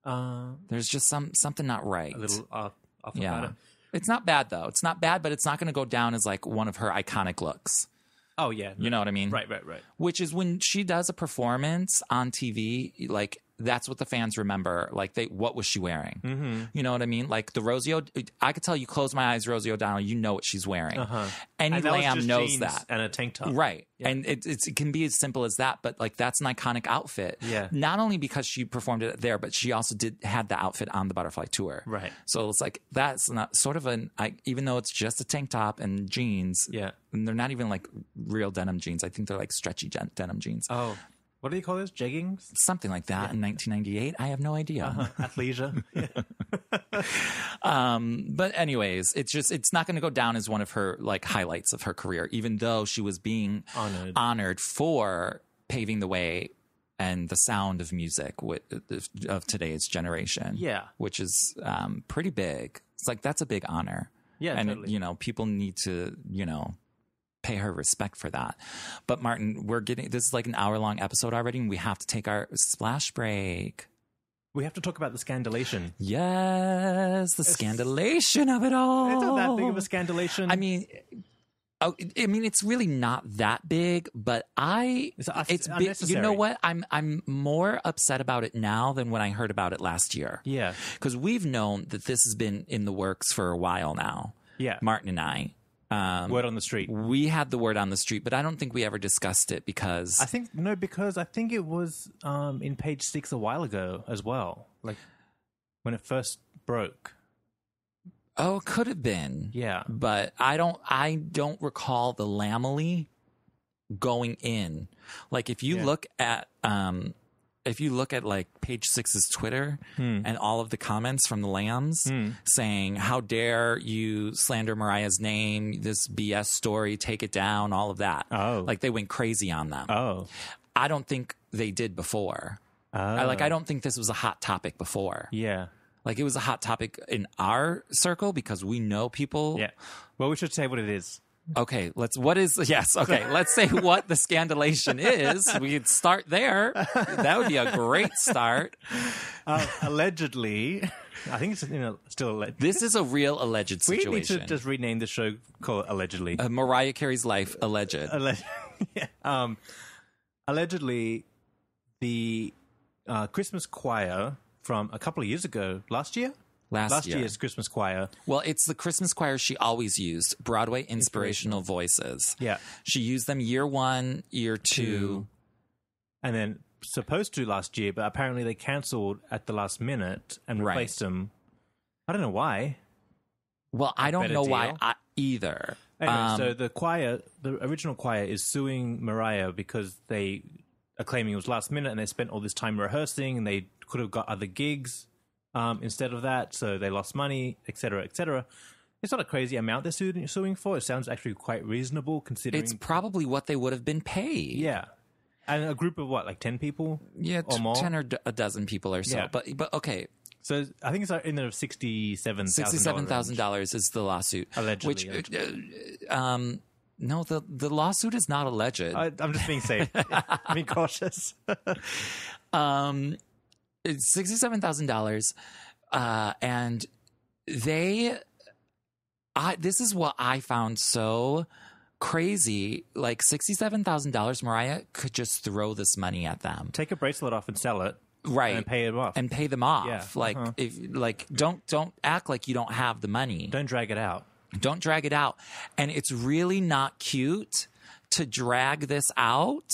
There's just something not right. A little off yeah. about it. It's not bad, though. It's not bad, but it's not going to go down as like one of her iconic looks. Oh, yeah. You know what I mean? Right. Which is when she does a performance on TV, like, that's what the fans remember. Like, what was she wearing? Mm-hmm. You know what I mean? Like, the Rosie I could tell you close my eyes, Rosie O'Donnell, you know what she's wearing. Any and that lamb was just knows jeans that. And a tank top. Right. Yeah. And it can be as simple as that, but like, that's an iconic outfit. Yeah. Not only because she performed it there, but she also had the outfit on the Butterfly Tour. Right. So it's like, that's not sort of even though it's just a tank top and jeans. Yeah. And they're not even like real denim jeans. I think they're like stretchy denim jeans. Oh. What do you call those? Jeggings? Something like that in 1998. I have no idea. Athleisure. But anyways, it's not going to go down as one of her like highlights of her career, even though she was being honored for paving the way and the sound of music of today's generation. Yeah. Which is pretty big. It's like, that's a big honor. Yeah, and totally. People need to, pay her respect for that. But Martin, this is like an hour-long episode already, and we have to take our splash break. We have to talk about the scandalation. Yes, the scandalation of it all. It's not that big of a scandalation. I mean, it's really not that big, but it's big. You know what? I'm more upset about it now than when I heard about it last year. Yeah, because we've known that this has been in the works for a while now. Yeah, Martin and I. Word on the street. We had the word on the street, but I don't think we ever discussed it because I think it was in Page 6 a while ago as well, like when it first broke. Oh, it could have been. Yeah, but I don't recall the LambMail going in. Like if you look at like Page 6's Twitter and all of the comments from the Lambs saying, how dare you slander Mariah's name, this BS story, take it down, all of that. Oh. Like they went crazy on them. Oh. I don't think they did before. Oh. I don't think this was a hot topic before. Yeah. Like it was a hot topic in our circle because we know people. Yeah. Well, we should say what it is. Okay, let's say what the scandalation is. We could start there. That would be a great start. Allegedly, I think it's still alleged. This is a real alleged situation. We need to just rename the show, call it Allegedly. Mariah Carey's life, alleged. Yeah. Allegedly, the Christmas choir from a couple of years ago, last year's Christmas choir. Well, it's the Christmas choir she always used, Broadway Inspirational Voices. Yeah. She used them year 1, year 2. And then supposed to last year, but apparently they cancelled at the last minute and replaced them. I don't know why. Well, I don't know why either. Anyway, so the original choir is suing Mariah because they are claiming it was last minute and they spent all this time rehearsing and they could have got other gigs. Instead of that, so they lost money, etc., etc. It's not a crazy amount they're suing for. It sounds actually quite reasonable considering... It's probably what they would have been paid. Yeah. And a group of what, like 10 people? Yeah, or more? 10 or a dozen people or so. Yeah. But okay. So I think it's in the $67,000. $67,000 is the lawsuit. Allegedly. Which, no, the lawsuit is not alleged. I'm just being safe. I'm being cautious. It's $67,000, and this is what I found so crazy. Like $67,000, Mariah could just throw this money at them. Take a bracelet off and sell it. Right. And pay them off. Yeah. Like, don't act like you don't have the money. Don't drag it out. Don't drag it out. And it's really not cute to drag this out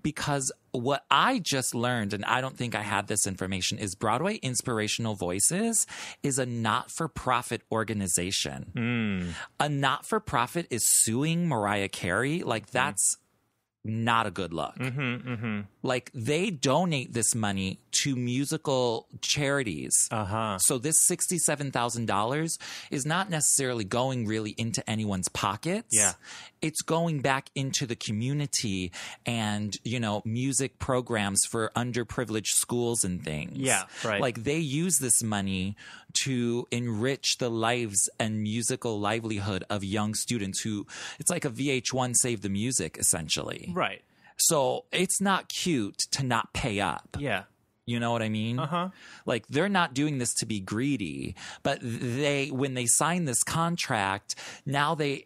because what I just learned, and I don't think I had this information, is Broadway Inspirational Voices is a not-for-profit organization. A not-for-profit is suing Mariah Carey. Like, that's not a good look. Like, they donate this money to musical charities. So this $67,000 is not necessarily going really into anyone's pockets. Yeah. It's going back into the community and, you know, music programs for underprivileged schools and things. Yeah, right. Like, they use this money to enrich the lives and musical livelihood of young students who, it's like a VH1 Save the Music, essentially. Right. So it's not cute to not pay up. Yeah. You know what I mean? Like, they're not doing this to be greedy, but when they sign this contract, now they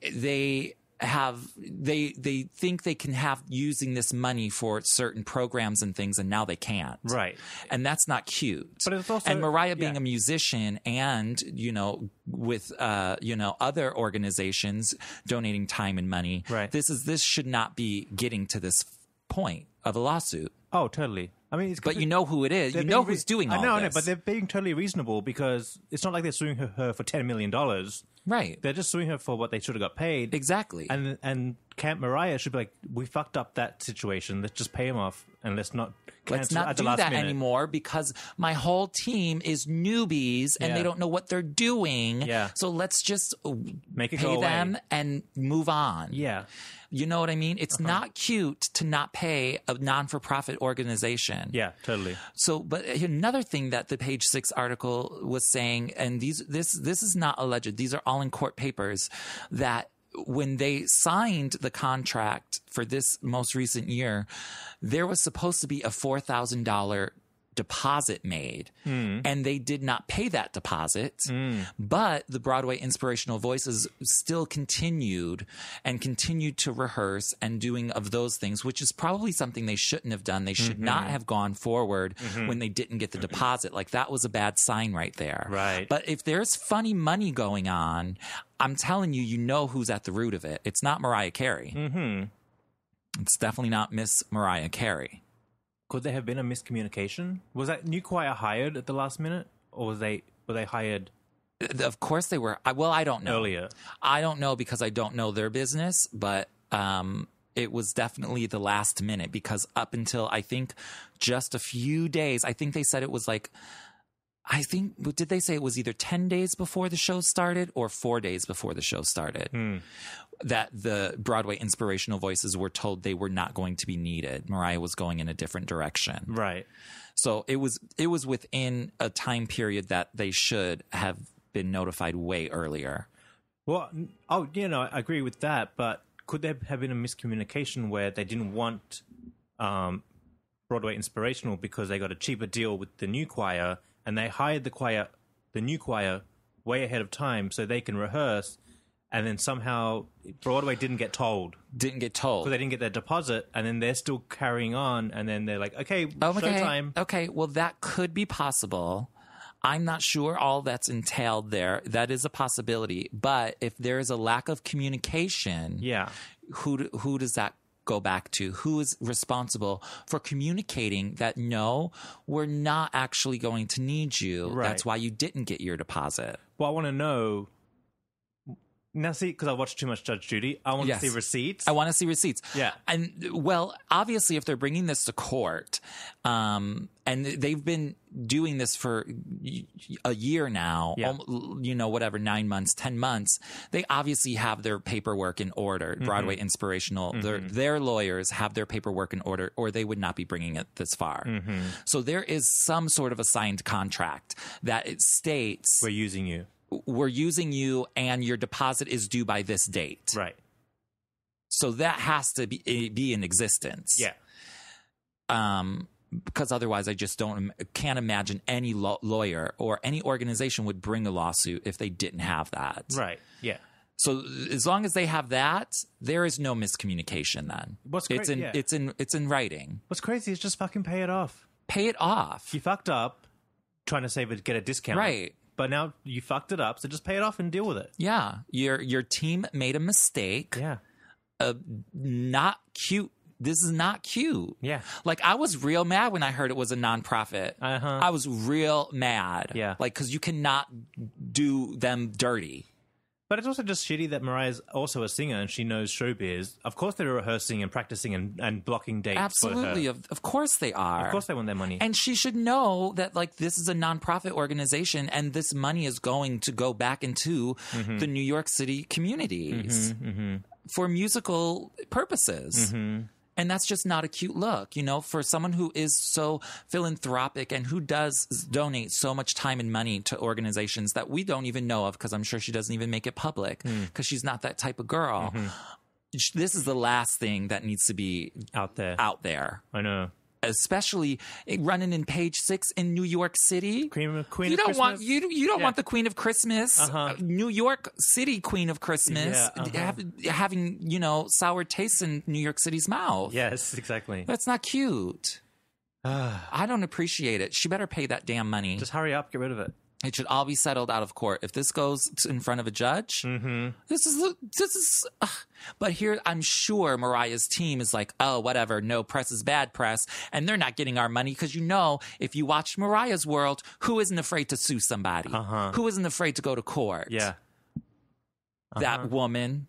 think they can have using this money for certain programs and things, and now they can't. Right. And that's not cute. But it's also, and Mariah being a musician and, you know, with, you know, other organizations donating time and money. Right. This should not be getting to this point of a lawsuit. Oh, totally. I mean, but you know who it is. You know who's doing all this. I know, but they're being totally reasonable because it's not like they're suing her for $10 million. Right. They're just suing her for what they should have got paid. Exactly. And Camp Mariah should be like, we fucked up that situation. Let's just pay him off and let's not do that anymore because my whole team is newbies and they don't know what they're doing. Yeah. So let's just make it pay them and move on. Yeah. You know what I mean? It's not cute to not pay a non-for-profit organization. Yeah, totally. So, but another thing that the Page 6 article was saying, and this is not alleged, these are all in court papers, that when they signed the contract for this most recent year, there was supposed to be a $4,000 deposit made, and they did not pay that deposit. But the Broadway Inspirational Voices still continued to rehearse and doing of those things, which is probably something they shouldn't have done. They should not have gone forward when they didn't get the deposit. Like, that was a bad sign right there. Right. But if there's funny money going on, I'm telling you, you know who's at the root of it. It's not Mariah Carey. It's definitely not Miss Mariah Carey. Could there have been a miscommunication? Was that new choir hired at the last minute, or were they hired? Of course they were. Well, I don't know. Earlier. I don't know because I don't know their business, but it was definitely the last minute because up until I think just a few days, I think they said it was like, did they say it was either 10 days before the show started or 4 days before the show started? That the Broadway Inspirational Voices were told they were not going to be needed. Mariah was going in a different direction. Right. So it was within a time period that they should have been notified way earlier. Well, I agree with that, but could there have been a miscommunication where they didn't want Broadway Inspirational because they got a cheaper deal with the new choir and they hired the new choir way ahead of time so they can rehearse, and then somehow Broadway didn't get told. So they didn't get their deposit, and then they're still carrying on, and then they're like, okay, showtime. Okay, well, that could be possible. I'm not sure all that's entailed there. That is a possibility. But if there is a lack of communication, who does that go back to? Who is responsible for communicating that, no, we're not actually going to need you. Right. That's why you didn't get your deposit. Well, I want to know. Now, see, because I watched too much Judge Judy, I want to see receipts. I want to see receipts. Yeah. And, well, obviously, if they're bringing this to court, and they've been doing this for a year now, 9 months, 10 months, they obviously have their paperwork in order. Broadway Inspirational, their lawyers have their paperwork in order, or they would not be bringing it this far. So there is some sort of a signed contract that it states, we're using you and your deposit is due by this date. Right. So that has to be in existence. Yeah. Because otherwise I just can't imagine any lawyer or any organization would bring a lawsuit if they didn't have that. Right. Yeah. So as long as they have that, there is no miscommunication then. It's in writing. What's crazy is just fucking pay it off. Pay it off. You fucked up trying to get a discount. Right. But now you fucked it up, so just pay it off and deal with it. Yeah. Your team made a mistake. Yeah. Not cute. This is not cute. Yeah. Like, I was real mad when I heard it was a nonprofit. I was real mad. Yeah. Like, because you cannot do them dirty. But it's also just shitty that Mariah's also a singer and she knows showbiz. Of course they're rehearsing and practicing and blocking dates Absolutely. for her. Of course they are. Of course they want their money. And she should know that, like, this is a nonprofit organization and this money is going to go back into the New York City communities for musical purposes. And that's just not a cute look, you know, for someone who is so philanthropic and who does donate so much time and money to organizations that we don't even know of, because I'm sure she doesn't even make it public because she's not that type of girl. This is the last thing that needs to be out there. I know. Especially running in Page 6 in New York City. Queen you of don't Christmas? want you don't want the Queen of Christmas, New York City Queen of Christmas, having, you know, sour tastes in New York City's mouth. Yes, exactly. That's not cute. I don't appreciate it. She better pay that damn money. Just hurry up, get rid of it. It should all be settled out of court. If this goes in front of a judge, this is. But here, I'm sure Mariah's team is like, oh, whatever. No press is bad press, and they're not getting our money because, you know, if you watch Mariah's World, who isn't afraid to sue somebody? Who isn't afraid to go to court? Yeah, that woman.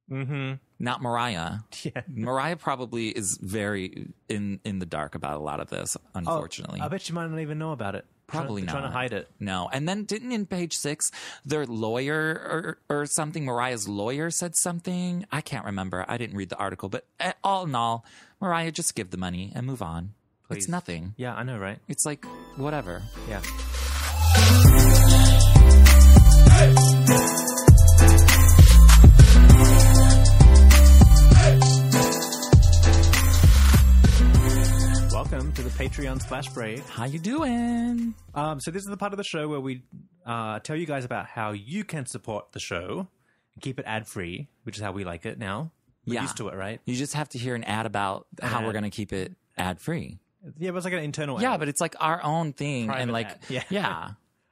Not Mariah. Yeah. Mariah probably is very in the dark about a lot of this, unfortunately. I bet you might not even know about it. Probably not. Trying to hide it. No. And then didn't in Page 6, their lawyer or something, Mariah's lawyer said something? I can't remember. I didn't read the article. But all in all, Mariah, just give the money and move on. Please. It's nothing. Yeah, I know, right? It's like, whatever. Yeah. Welcome to the Patreon /Brave. How you doing? So this is the part of the show where we tell you guys about how you can support the show and keep it ad-free, which is how we like it now. We're used to it, right? You just have to hear an ad about how we're going to keep it ad-free. Yeah, but it's like an internal ad. Yeah, but it's like our own thing. Private and like, ad. Yeah.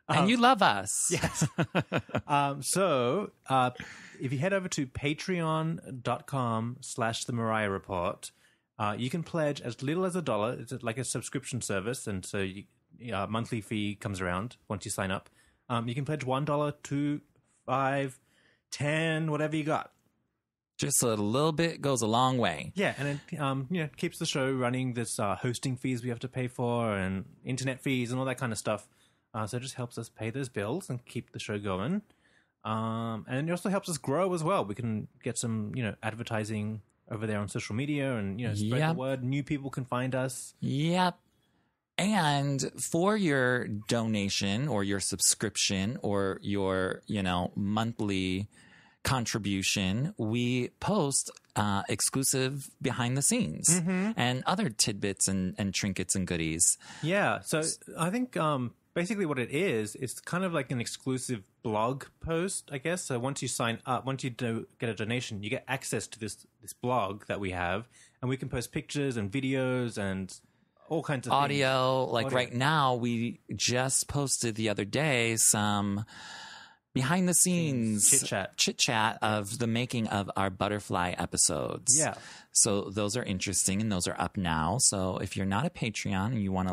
And you love us. Yes. So if you head over to patreon.com/the Mariah Report, you can pledge as little as $1. It's like a subscription service, and so monthly fee comes around once you sign up. You can pledge $1, $2, $5, $10, whatever you got. Just a little bit goes a long way. Yeah, and it keeps the show running. There's hosting fees we have to pay for, and internet fees, and all that kind of stuff. So it just helps us pay those bills and keep the show going. And it also helps us grow as well. We can get some, advertising over there on social media and, spread the word. New people can find us. Yep. And for your donation or your subscription or your, monthly contribution, we post exclusive behind the scenes and other tidbits and trinkets and goodies. Yeah. So I think basically what it is, it's kind of like an exclusive blog post, I guess. So once you sign up, once you get a donation, you get access to this blog that we have, and we can post pictures and videos and all kinds of audio. Things. Like right now, we just posted the other day some behind the scenes chit chat of the making of our butterfly episodes. Yeah. So those are interesting and those are up now. So if you're not a Patreon and you want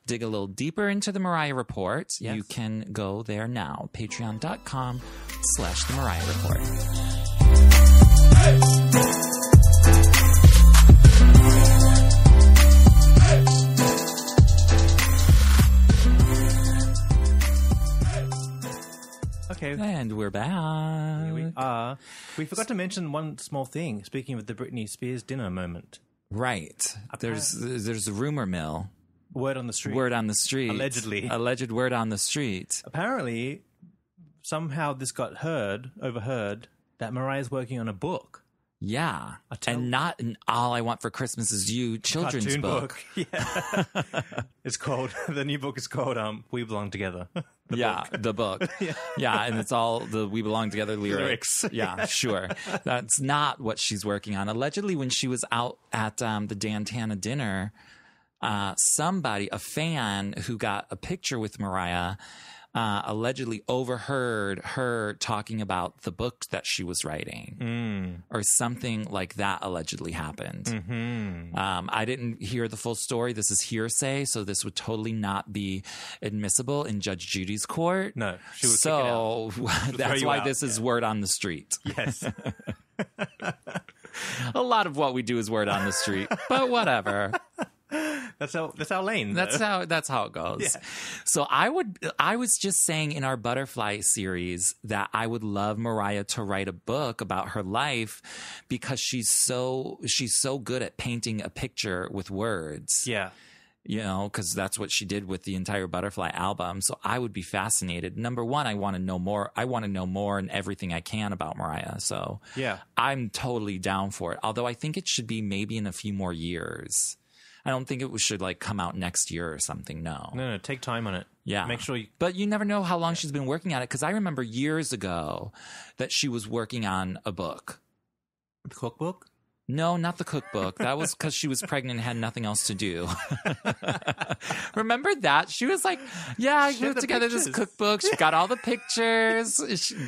dig a little deeper into the Mariah Report, you can go there now. Patreon.com/the Mariah Report. Okay. And we're back. Here we are. We forgot to mention one small thing, speaking of the Britney Spears dinner moment. Right. There's a rumor mill. Word on the street. Allegedly. Alleged word on the street. Apparently, somehow this got overheard, that Mariah's working on a book. Yeah. And not an All I Want for Christmas Is You children's cartoon book. Yeah. The new book is called We Belong Together. The book. Yeah, and it's all the We Belong Together lyrics. Yeah, sure. That's not what she's working on. Allegedly, when she was out at the Dantana dinner, a fan who got a picture with Mariah allegedly overheard her talking about the book that she was writing, or something like that allegedly happened. I didn't hear the full story. This is hearsay, so this would totally not be admissible in Judge Judy's court. No, she would so kick it out. that's why this is word on the street. Yes. A lot of what we do is word on the street, but whatever. That's our lane. That's how it goes. Yeah. So I was just saying in our Butterfly series that I would love Mariah to write a book about her life because she's so good at painting a picture with words. Yeah. You know, because that's what she did with the entire Butterfly album. So I would be fascinated. Number one, I want to know more. I want to know more and everything I can about Mariah. So yeah, I'm totally down for it. Although I think it should be maybe in a few more years. I don't think it should like come out next year or something. No, take time on it. Yeah. Make sure you... But you never know how long she's been working on it. Because I remember years ago that she was working on a book. The cookbook? No, not the cookbook. That was because she was pregnant and had nothing else to do. Remember that? She was like, yeah, I put together this cookbook. She got all the pictures.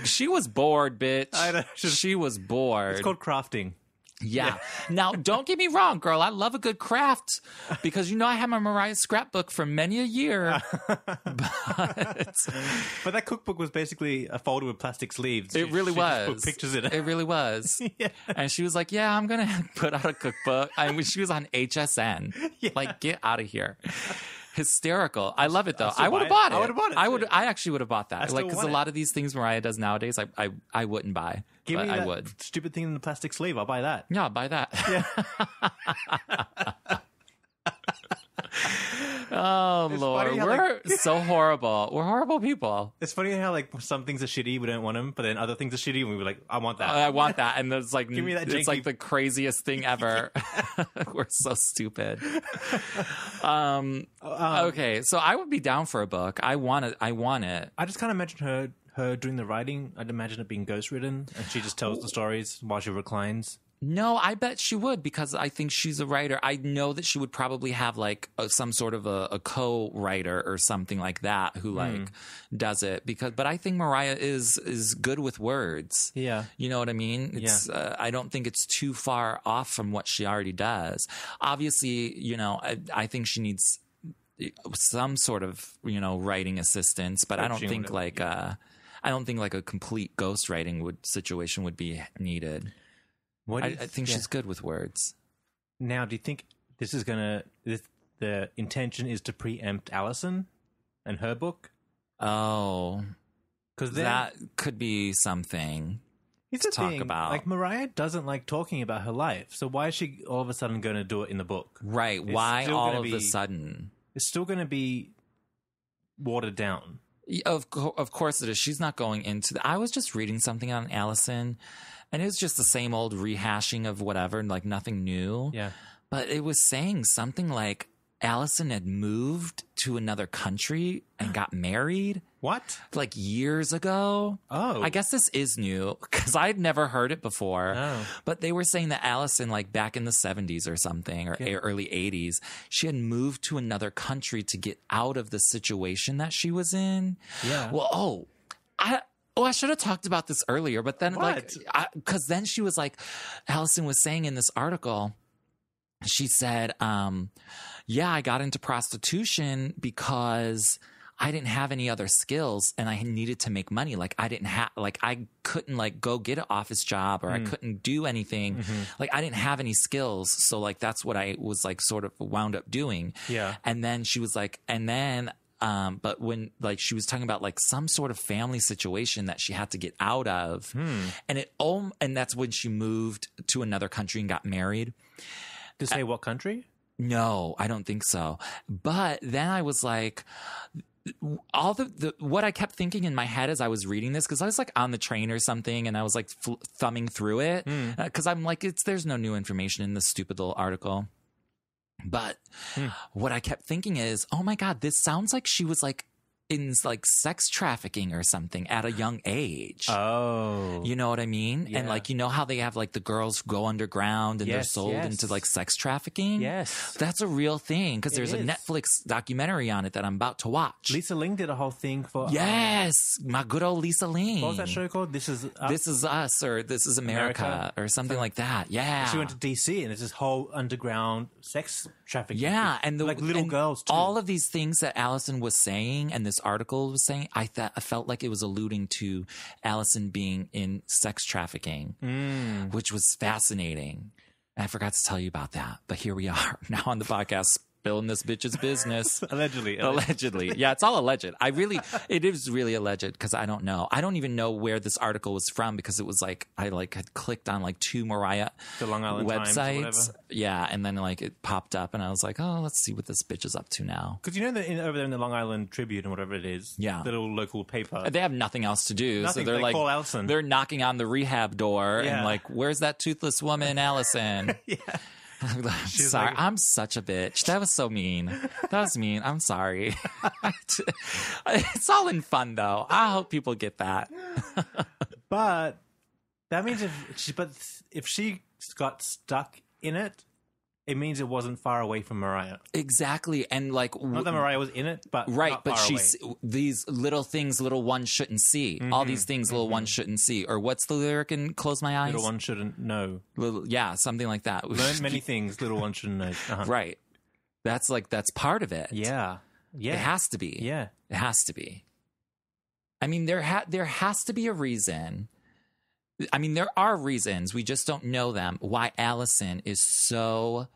She was bored, bitch. I know. She was bored. It's called crafting. Yeah. Now, don't get me wrong, girl. I love a good craft because, you know, I have my Mariah scrapbook for many a year. But that cookbook was basically a folder with plastic sleeves. It really was. Just put pictures in it. It really was. Yeah. And she was like, yeah, I'm going to put out a cookbook. I mean, she was on HSN. Yeah. Like, get out of here. Hysterical. I love it though. I would have bought it. I would have bought it. I actually would have bought that. Like, because a lot of these things Mariah does nowadays, I wouldn't buy. Give me that I would. Stupid thing in the plastic sleeve. I'll buy that. Yeah, I'll buy that. Yeah. Oh, it's Lord. We're so horrible. We're horrible people. It's funny how, like, some things are shitty, we don't want them, but then other things are shitty, and we were like, I want that. I want that. And it's like, give me that it's like the craziest thing ever. We're so stupid. Okay, so I would be down for a book. I want it. I just kind of imagine her doing the writing. I'd imagine it being ghostwritten, and she just tells the stories while she reclines. No, I bet she would because I think she's a writer. I know that she would probably have like some sort of a co-writer or something like that who like does it but I think Mariah is good with words. Yeah. You know what I mean? It's, I don't think it's too far off from what she already does. Obviously, you know, I think she needs some sort of, you know, writing assistance, but I don't think like a complete ghostwriting situation would be needed. I think she's good with words. Now, do you think this is the intention is to preempt Allison and her book? Oh, because that could be something to talk about. Like, Mariah doesn't like talking about her life, so why is she all of a sudden going to do it in the book? Right? Why all of a sudden? It's still going to be watered down. Of course it is. She's not going into I was just reading something on Allison. And it was just the same old rehashing of whatever, like nothing new. Yeah. But it was saying something like Allison had moved to another country and got married. What? Like years ago. Oh. I guess this is new because I'd never heard it before. Oh. But they were saying that Allison, like back in the 70s or something, or early 80s, she had moved to another country to get out of the situation that she was in. Yeah. Well, I should have talked about this earlier, but then because then she was like, Allison was saying in this article, she said, yeah, I got into prostitution because I didn't have any other skills and I needed to make money. Like I couldn't like go get an office job or I couldn't do anything. Mm-hmm. Like I didn't have any skills. So like, that's what I was like sort of wound up doing. Yeah. And then she was like, but when like she was talking about like some sort of family situation that she had to get out of, and that's when she moved to another country and got married. To say what country? No, I don't think so. But then I was like, all what I kept thinking in my head as I was reading this, because I was like on the train or something, and I was like thumbing through it, because I'm like, there's no new information in this stupid little article. But what I kept thinking is, oh my God, this sounds like she was like in like sex trafficking or something at a young age. Oh. You know what I mean? Yeah. And like, you know how they have like the girls go underground and they're Yes, sold yes. into like sex trafficking? Yes. That's a real thing because there's a is. Netflix documentary on it that I'm about to watch. Lisa Ling did a whole thing for... Yes, my good old Lisa Ling. what was that show called? This Is Us? This Is Us or This Is America or something like that. Yeah. She went to DC and it's this whole underground sex trafficking. Yeah, and like little and girls too. all of these things that Allison was saying and this article was saying, I felt like it was alluding to Allison being in sex trafficking, which was fascinating. And I forgot to tell you about that, but here we are now on the podcast. Spilling this bitch's business. Allegedly. Yeah, it's all alleged. It is really alleged because I don't know. I don't even know where this article was from because it was like, I like had clicked on like 2 Mariah The Long Island Times or websites. whatever. Yeah. And then like it popped up and I was like, oh, let's see what this bitch is up to now. Because you know that over there in the Long Island Tribune or whatever it is, Yeah. the little local paper. They have nothing else to do. Nothing, So they're they like, call Allison. they're knocking on the rehab door Yeah. and like, where's that toothless woman, Allison? Yeah. I'm sorry. like- I'm such a bitch. That was so mean. That was mean. I'm sorry. It's all in fun, though. I hope people get that. But that means if she got stuck in it, it means it wasn't far away from Mariah. Exactly. And like, Not that Mariah was in it, but right. not But far she's away. these little things, little ones shouldn't see. All these things, little ones shouldn't see. Or what's the lyric in Close My Eyes? Little one shouldn't know. Yeah, something like that. Learn many things little one shouldn't know. Uh-huh. Right. That's part of it. Yeah. Yeah. It has to be. Yeah. It has to be. I mean, there has to be a reason. I mean, there are reasons. We just don't know them. Why Allison is so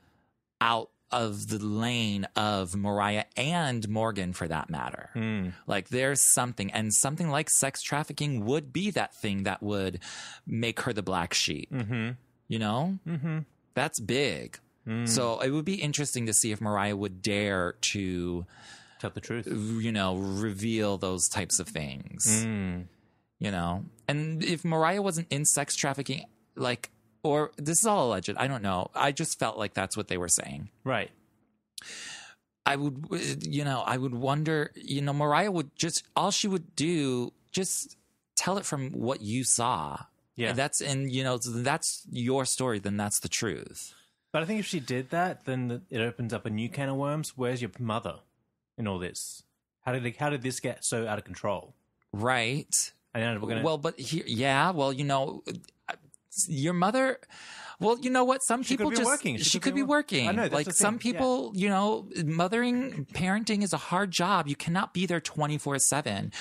out of the lane of Mariah and Morgan, for that matter. Like, there's something, and something like sex trafficking would be that thing that would make her the black sheep. You know, that's big. So it would be interesting to see if Mariah would dare to Tell the truth. you know, reveal those types of things, you know, and if Mariah wasn't in sex trafficking, like, or this is all alleged, I don't know. I just felt like that's what they were saying. Right. I would wonder, you know, Mariah would just, all she would do, just tell it from what you saw. Yeah. And you know, that's your story. Then that's the truth. But I think if she did that, then it opens up a new can of worms. Where's your mother in all this? How did this get so out of control? Right. And we're gonna. Well, but here, yeah, well, you know, your mother, well, you know what? Some people could be just, working. she could be working. I know, that's like the some thing, people, you know, parenting is a hard job. You cannot be there 24/7.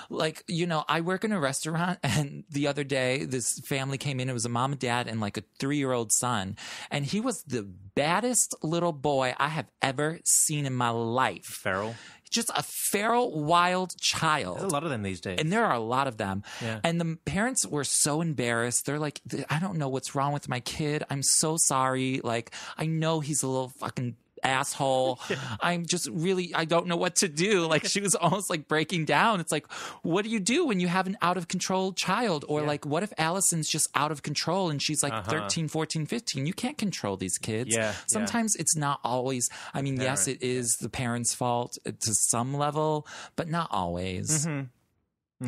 Like, you know, I work in a restaurant and the other day, this family came in. It was a mom and dad and like a 3-year-old son. And he was the baddest little boy I have ever seen in my life. Feral. Just a feral, wild child. There's a lot of them these days. And there are a lot of them. Yeah. And the parents were so embarrassed. They're like, I don't know what's wrong with my kid. I'm so sorry. Like, I know he's a little fucking asshole. I'm just really, I don't know what to do. Like, she was almost like breaking down. It's like, what do you do when you have an out of control child? Or like, what if Allison's just out of control and she's like 13, 14, 15? You can't control these kids. Yeah, Sometimes it's not always, I mean, yes, it is the parents' fault to some level, but not always.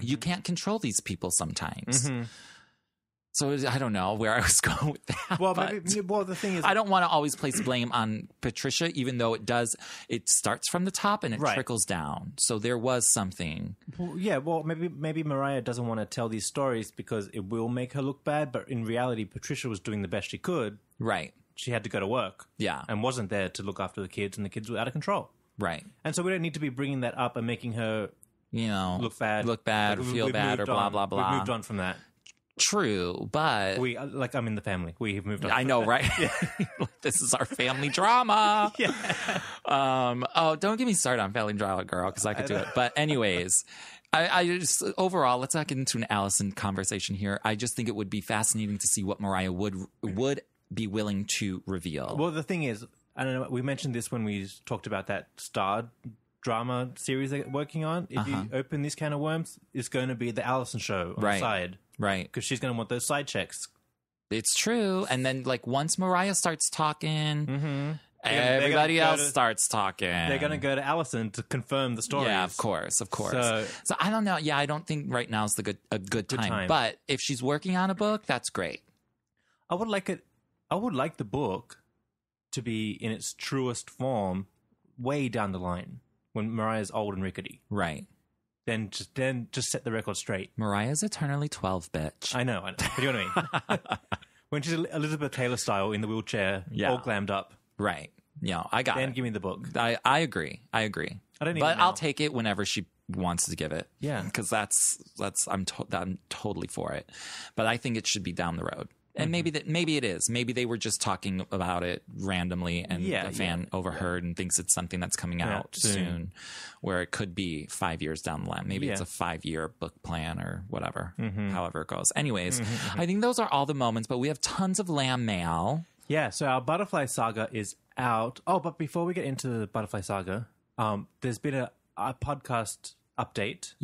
You can't control these people sometimes. So I don't know where I was going with that. Well, but the thing is, I don't want to always place blame on Patricia, even though it starts from the top and it trickles down. So there was something. Well, maybe Mariah doesn't want to tell these stories because it will make her look bad. But in reality, Patricia was doing the best she could. Right. She had to go to work. Yeah. And wasn't there to look after the kids, and the kids were out of control. Right. And so we don't need to be bringing that up and making her, you know, look bad, or feel bad, or blah, blah, blah. We've moved on from that. True, but I'm in the family. We have moved on. I know, right? This is our family drama. Oh, don't get me started on family drama, girl, because I could do it. But anyways, I just overall, let's not get into an Allison conversation here. I just think it would be fascinating to see what Mariah would be willing to reveal. Well, the thing is, I don't know. We mentioned this when we talked about that Star drama series they're working on. If you open this can of worms, it's going to be the Allison show on the side. Right. Because she's going to want those side checks. It's true. And then, like, once Mariah starts talking Everybody gonna else starts talking. They're going to go to Allison to confirm the stories. Yeah, of course. So I don't know. Yeah, I don't think right now is a good time. But if she's working on a book, that's great. I would like the book to be in its truest form way down the line when Mariah's old and rickety. Right. Then just set the record straight. Mariah's eternally 12, bitch. I know. But you know what I mean? When she's Elizabeth Taylor style in the wheelchair, all glammed up. Right. Yeah, I got it. Then give me the book. I agree. I don't even know. I'll take it whenever she wants to give it. Yeah. Because I'm totally for it. But I think it should be down the road. And maybe it is. Maybe they were just talking about it randomly and the fan overheard and thinks it's something that's coming out soon, where it could be 5 years down the line. Maybe it's a 5-year book plan or whatever, however it goes. Anyways, I think those are all the moments, but we have tons of LambMail. Yeah, so our Butterfly Saga is out. Oh, but before we get into the Butterfly Saga, there's been a podcast update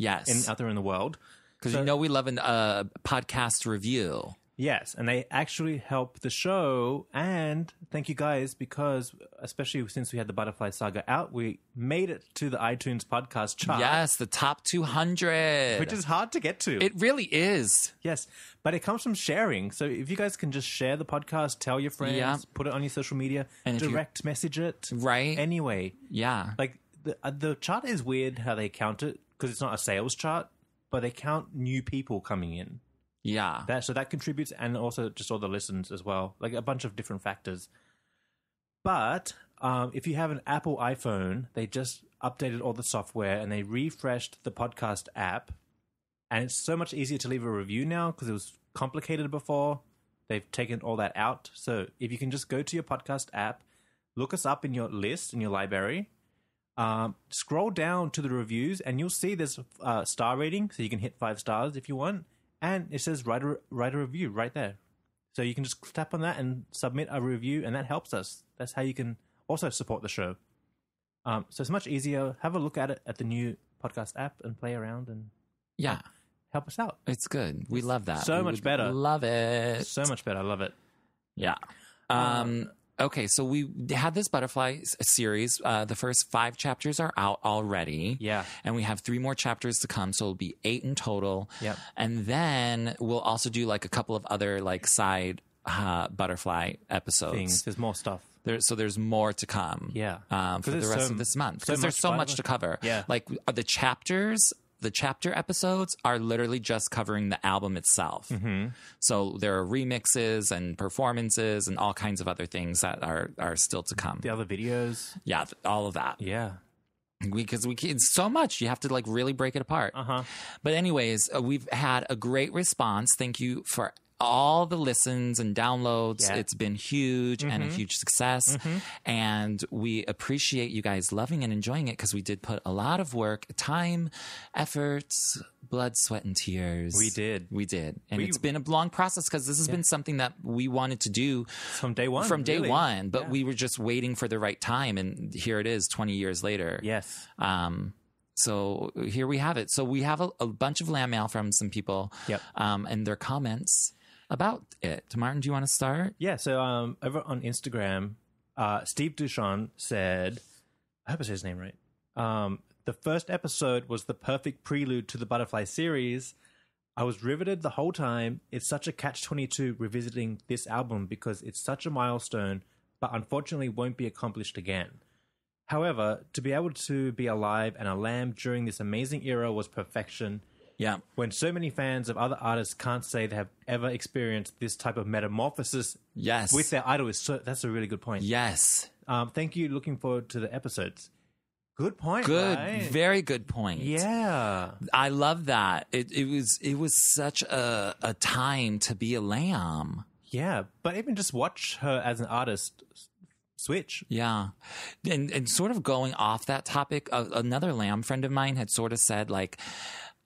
out there in the world. Because we love a podcast review. Yes, and they actually help the show, and thank you guys, because especially since we had the Butterfly Saga out, we made it to the iTunes podcast chart. Yes, the top 200. Which is hard to get to. It really is. Yes, but it comes from sharing, so if you guys can just share the podcast, tell your friends, put it on your social media, and direct message it. Right. Anyway. Yeah. Like, the chart is weird how they count it, because it's not a sales chart, but they count new people coming in. Yeah. So that contributes, and also just all the listens as well, like a bunch of different factors. But if you have an Apple iPhone, they just updated all the software and they refreshed the podcast app. And it's so much easier to leave a review now because it was complicated before. They've taken all that out. So if you can just go to your podcast app, look us up in your list, in your library, scroll down to the reviews, and you'll see there's a star rating. So you can hit 5 stars if you want. And it says write a review right there. So you can just tap on that and submit a review, and that helps us. That's how you can also support the show. So it's much easier. Have a look at it at the new podcast app and play around and help us out. It's good. We love that. So much better. Love it. So much better. I love it. Yeah. Okay, so we had this Butterfly series. The first 5 chapters are out already. Yeah. And we have 3 more chapters to come, so it'll be 8 in total. Yeah. And then we'll also do like a couple of other like side Butterfly episodes. There's more stuff. So there's more to come. Yeah. For the rest of this month. Because there's so much to cover. Yeah. Like the chapter episodes are literally just covering the album itself. Mm-hmm. So there are remixes and performances and all kinds of other things that are still to come. The other videos. Yeah, all of that. Yeah. Because it's so much. You have to like really break it apart. Uh-huh. But anyways, we've had a great response. Thank you for all the listens and downloads. Yeah. It's been huge and a huge success. Mm-hmm. And we appreciate you guys loving and enjoying it because we did put a lot of work, time, efforts, blood, sweat, and tears. We did. And it's been a long process because this has been something that we wanted to do from day one. But we were just waiting for the right time. And here it is 20 years later. Yes. So here we have it. So we have a bunch of LambMail from some people and their comments about it. Martin, do you want to start? Yeah, so over on Instagram, Steve Duchamp said, I hope I said his name right, the first episode was the perfect prelude to the Butterfly series. I was riveted the whole time. It's such a catch-22 revisiting this album because it's such a milestone, but unfortunately won't be accomplished again. However, to be able to be alive and a lamb during this amazing era was perfection. Yeah. When so many fans of other artists can't say they have ever experienced this type of metamorphosis with their idol, that's a really good point. Yes. Thank you. Looking forward to the episodes. Good point. Right? Very good point. Yeah. I love that. It was such a time to be a lamb. Yeah. But even just watch her as an artist switch. Yeah. And sort of going off that topic, another lamb friend of mine had sort of said like,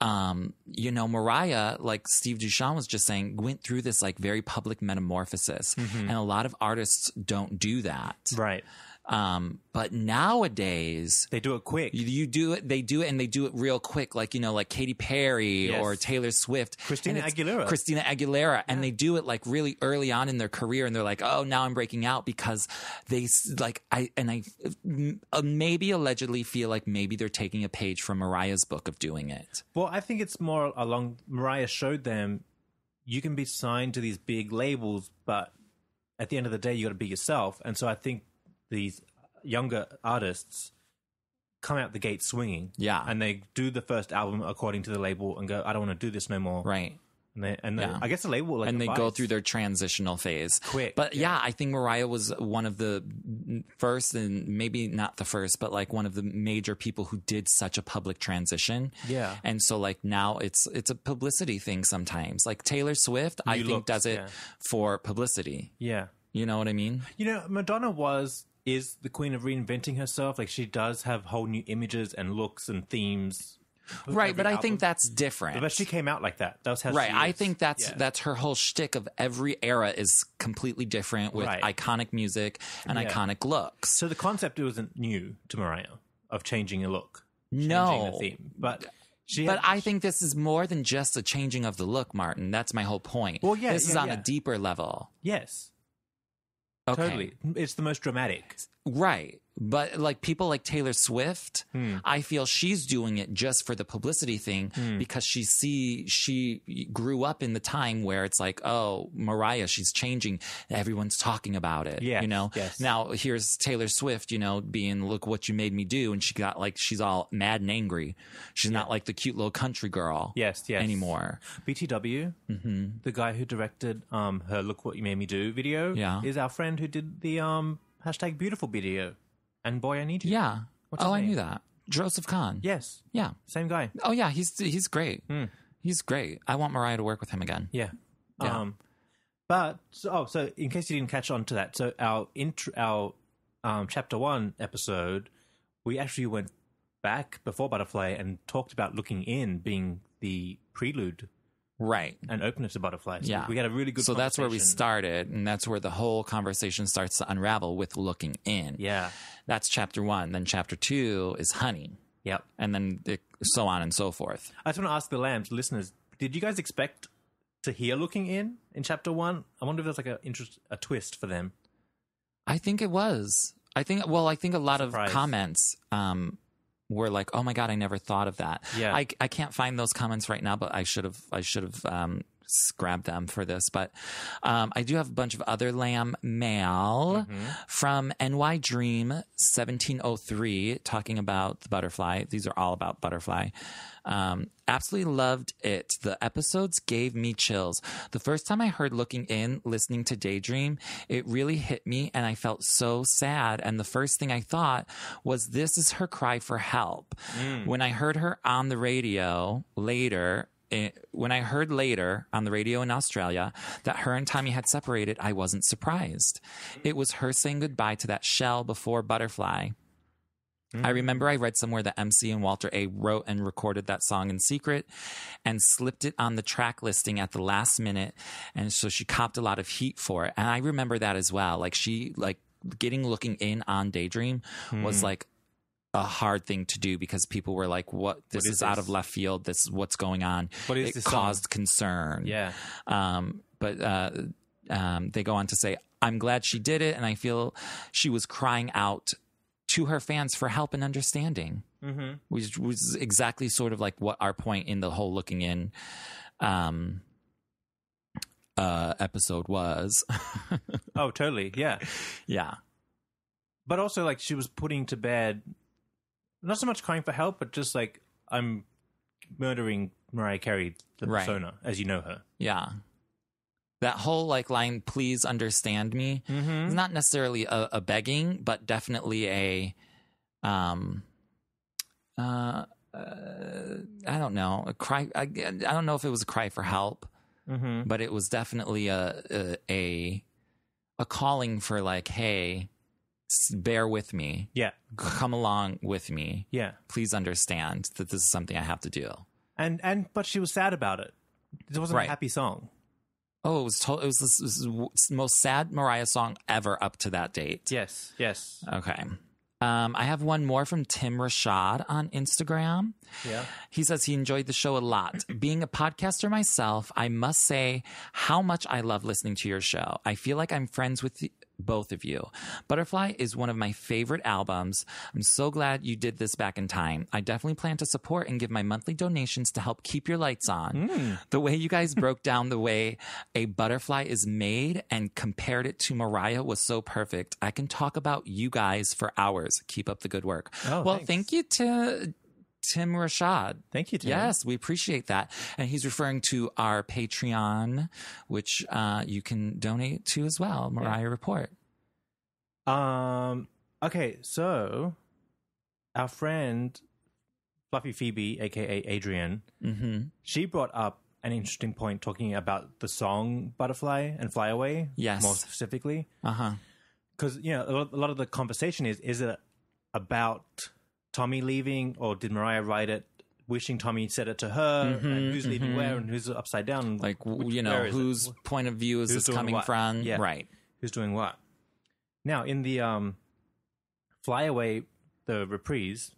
Mariah, like Steve Duchamp was just saying, went through this like very public metamorphosis. Mm-hmm. And a lot of artists don't do that. Right. But nowadays They do it quick. you do it, they do it, and they do it real quick, like, like Katy Perry Yes. or Taylor Swift. Christina Aguilera. And they do it like really early on in their career, and they're like, oh, now I'm breaking out because they maybe allegedly feel like maybe they're taking a page from Mariah's book of doing it. Well, I think it's more along, Mariah showed them you can be signed to these big labels, but at the end of the day, you got to be yourself. And so I think these younger artists come out the gate swinging. Yeah. And they do the first album according to the label and go, I don't want to do this no more. Right. And I guess the label and they go through their transitional phase quick. But yeah, I think Mariah was one of the first, and maybe not the first, but like one of the major people who did such a public transition. Yeah. And so like now it's a publicity thing sometimes. Like Taylor Swift, I think does it for publicity. Yeah. You know what I mean? Madonna is the queen of reinventing herself. Like, she does have whole new images and looks and themes. Right, but I think that's different. But she came out like that. That was how right. she is. I think that's her whole shtick of every era is completely different with iconic music and iconic looks. So the concept wasn't new to Mariah of changing a look, changing the theme. But I think this is more than just a changing of the look, Martin. That's my whole point. Well, yeah, this is on a deeper level. Yes. Okay. Totally. It's the most dramatic. Right. But like people like Taylor Swift, I feel she's doing it just for the publicity thing because she grew up in the time where it's like, oh, Mariah, she's changing. Everyone's talking about it. Yes, you know? Yes. Now here's Taylor Swift, being, look what you made me do. And she's all mad and angry. She's not like the cute little country girl anymore. BTW, the guy who directed her Look What You Made Me Do video is our friend who did the hashtag beautiful video. And Boy, I Need You. Yeah. What's his name? I knew that. Joseph Kahn. Yes. Yeah. Same guy. Oh, yeah. He's great. He's great. I want Mariah to work with him again. Yeah. So in case you didn't catch on to that, so our chapter 1 episode, we actually went back before Butterfly and talked about Looking In being the prelude. Right. And opener to Butterfly. So yeah. We had a really good So that's where we started, and that's where the whole conversation starts to unravel with Looking In. Yeah. That's chapter 1. Then chapter 2 is Honey. Yep. And then so on and so forth. I just want to ask the Lambs listeners, did you guys expect to hear Looking In chapter 1? I wonder if there's like a twist for them. I think it was. I think a lot of comments were like, "Oh my God, I never thought of that." Yeah. I can't find those comments right now, but I should have grabbed them for this. But I do have a bunch of other LambMail from NY Dream 1703 talking about the butterfly. These are all about butterfly. Absolutely loved it. The episodes gave me chills. The first time I heard Looking In, listening to Daydream, it really hit me and I felt so sad. And the first thing I thought was, this is her cry for help. When I heard her on the radio later on the radio in Australia that her and Tommy had separated, I wasn't surprised. It was her saying goodbye to that shell before Butterfly. I remember I read somewhere that MC and Walter A wrote and recorded that song in secret and slipped it on the track listing at the last minute. And so she copped a lot of heat for it. And I remember that as well. Like getting Looking In on Daydream was like a hard thing to do because people were like, this is out of left field. This is what's going on. It caused concern. Yeah. But they go on to say, I'm glad she did it. And I feel she was crying out to her fans for help and understanding, which was exactly sort of like what our point in the whole Looking In episode was. Oh, totally. Yeah. Yeah. But also, like, she was putting to bed, not so much crying for help, but just like, I'm murdering Mariah Carey, the persona, as you know her. Yeah. That whole line, please understand me, is not necessarily a begging, but definitely a, I don't know, a cry. I don't know if it was a cry for help, but it was definitely a calling for like, hey, bear with me. Yeah. Come along with me. Yeah. Please understand that this is something I have to do. But she was sad about it. It wasn't a happy song. Oh, it was the most sad Mariah song ever up to that date. Yes. Okay. I have one more from Tim Rashad on Instagram. Yeah. He says he enjoyed the show a lot. Being a podcaster myself, I must say how much I love listening to your show. I feel like I'm friends with both of you. Butterfly is one of my favorite albums. I'm so glad you did this back in time. I definitely plan to support and give my monthly donations to help keep your lights on. The way you guys broke down the way a butterfly is made and compared it to Mariah was so perfect. I can talk about you guys for hours. Keep up the good work. Well, thanks. thank you to Tim Rashad. Thank you, Tim. Yes, we appreciate that. And he's referring to our Patreon, which you can donate to as well, Mariah Report. Okay, so our friend Fluffy Phoebe, aka Adrian, she brought up an interesting point talking about the song Butterfly and Fly Away, more specifically. Because, a lot of the conversation is it about Tommy leaving, or did Mariah write it wishing Tommy said it to her, and who's leaving where, and who's upside down? Like, whose point of view is this coming from? Yeah. Right. Who's doing what? Now, in the Fly Away, the reprise,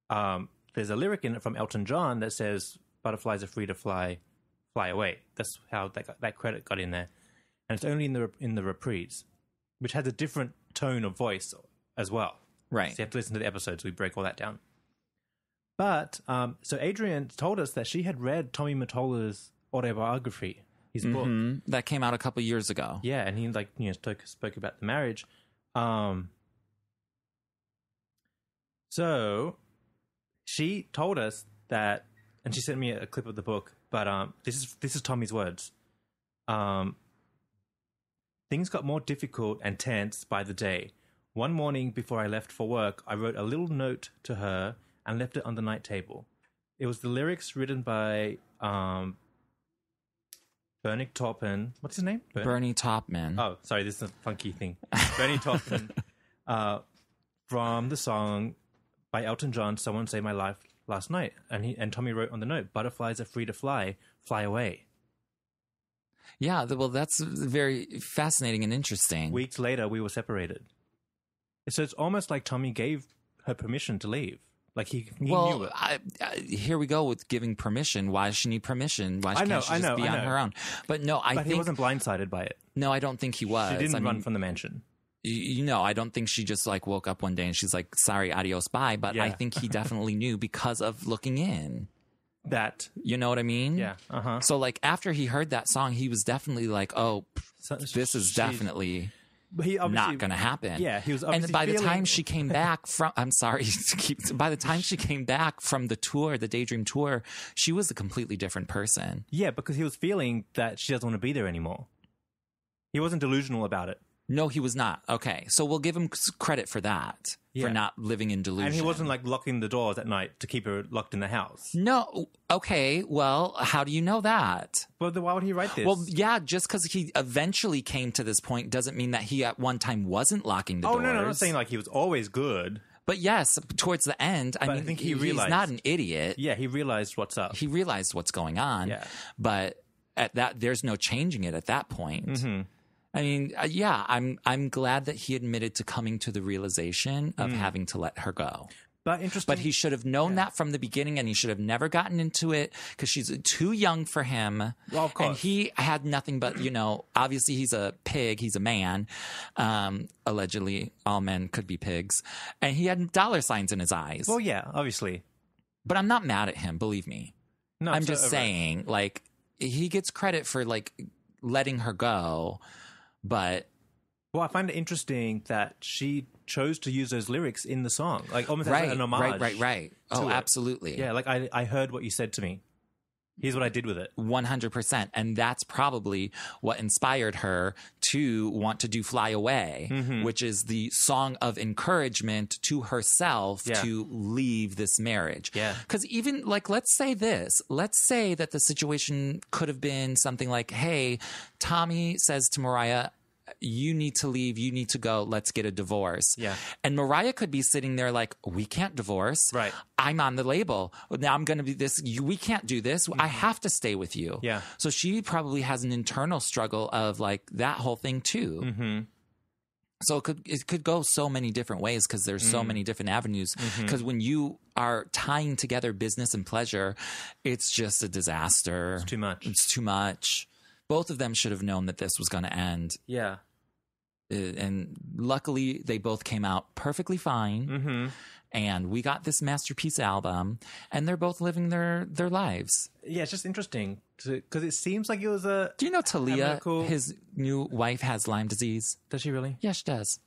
there's a lyric in it from Elton John that says, "Butterflies are free to fly away." That's how that credit got in there. And it's only in the reprise, which has a different tone of voice as well. Right. So you have to listen to the episodes. We break all that down. But, so Adrian told us that she had read Tommy Mottola's autobiography, his book. That came out a couple years ago. Yeah, and he spoke about the marriage. So she told us that, and she sent me a clip of the book, but this is Tommy's words. Things got more difficult and tense by the day. One morning before I left for work, I wrote a little note to her and left it on the night table. It was the lyrics written by Bernie Taupin. What's his name? Bernie Taupman. Oh, sorry, this is a funky thing. Bernie Taupin from the song by Elton John, "Someone Saved My Life Last Night." And Tommy wrote on the note, "Butterflies are free to fly away." Yeah, well, that's very fascinating and interesting. Weeks later, we were separated. So it's almost like Tommy gave her permission to leave. Like he knew it. Here we go with giving permission. Why does she need permission? Why can't she just be on her own? But no, I think he wasn't blindsided by it. No, I don't think he was. She didn't run from the mansion. I don't think she just like woke up one day and she's like, "Sorry, adios, bye." But I think he definitely knew because of looking in. That, you know what I mean? Yeah. So like after he heard that song, he was definitely like, "Oh, this is definitely." Not going to happen. Yeah, he was obviously and by the time she came back from, by the time she came back from the tour, the Daydream tour, she was a completely different person. Yeah, because he was feeling that she doesn't want to be there anymore. He wasn't delusional about it. No, he was not. Okay, so we'll give him credit for that, for not living in delusion. And he wasn't like locking the doors at night to keep her locked in the house. No. Okay, well, how do you know that? Well, then why would he write this? Well, yeah, just because he eventually came to this point doesn't mean that he at one time wasn't locking the doors. No, I'm not saying like he was always good. But yes, towards the end, I think he realized, he's not an idiot. Yeah, he realized what's up. He realized what's going on. Yeah. But at that, there's no changing it at that point. I mean, I'm glad that he admitted to coming to the realization of having to let her go. But interesting. But he should have known that from the beginning, and he should have never gotten into it because she's too young for him. Well, of course. And he had nothing but, obviously he's a pig, he's a man. Allegedly, all men could be pigs. And he had dollar signs in his eyes. Well, yeah, obviously. But I'm not mad at him, believe me. No, I'm just saying, like, he gets credit for, like, letting her go. But well, I find it interesting that she chose to use those lyrics in the song, like almost as an homage. Right. Oh, absolutely. Yeah, like I heard what you said to me. Here's what I did with it. 100%. And that's probably what inspired her to want to do Fly Away, which is the song of encouragement to herself to leave this marriage. Yeah. Because even, like, let's say that the situation could have been something like, hey, Tommy says to Mariah, you need to leave, you need to go, let's get a divorce. Yeah. And Mariah could be sitting there like, we can't divorce. Right. I'm on the label. Now I'm going to be this. We can't do this. I have to stay with you. Yeah. So she probably has an internal struggle of like that whole thing too. Mm-hmm. So it could go so many different ways because there's so many different avenues. Because when you are tying together business and pleasure, it's just a disaster. It's too much. It's too much. Both of them should have known that this was going to end. Yeah. And luckily, they both came out perfectly fine. Mm-hmm. And we got this masterpiece album, and they're both living their lives. Yeah, it's just interesting because it seems like it was a... Do you know Talia, Americal... his new wife, has Lyme disease? Does she really? Yeah, she does.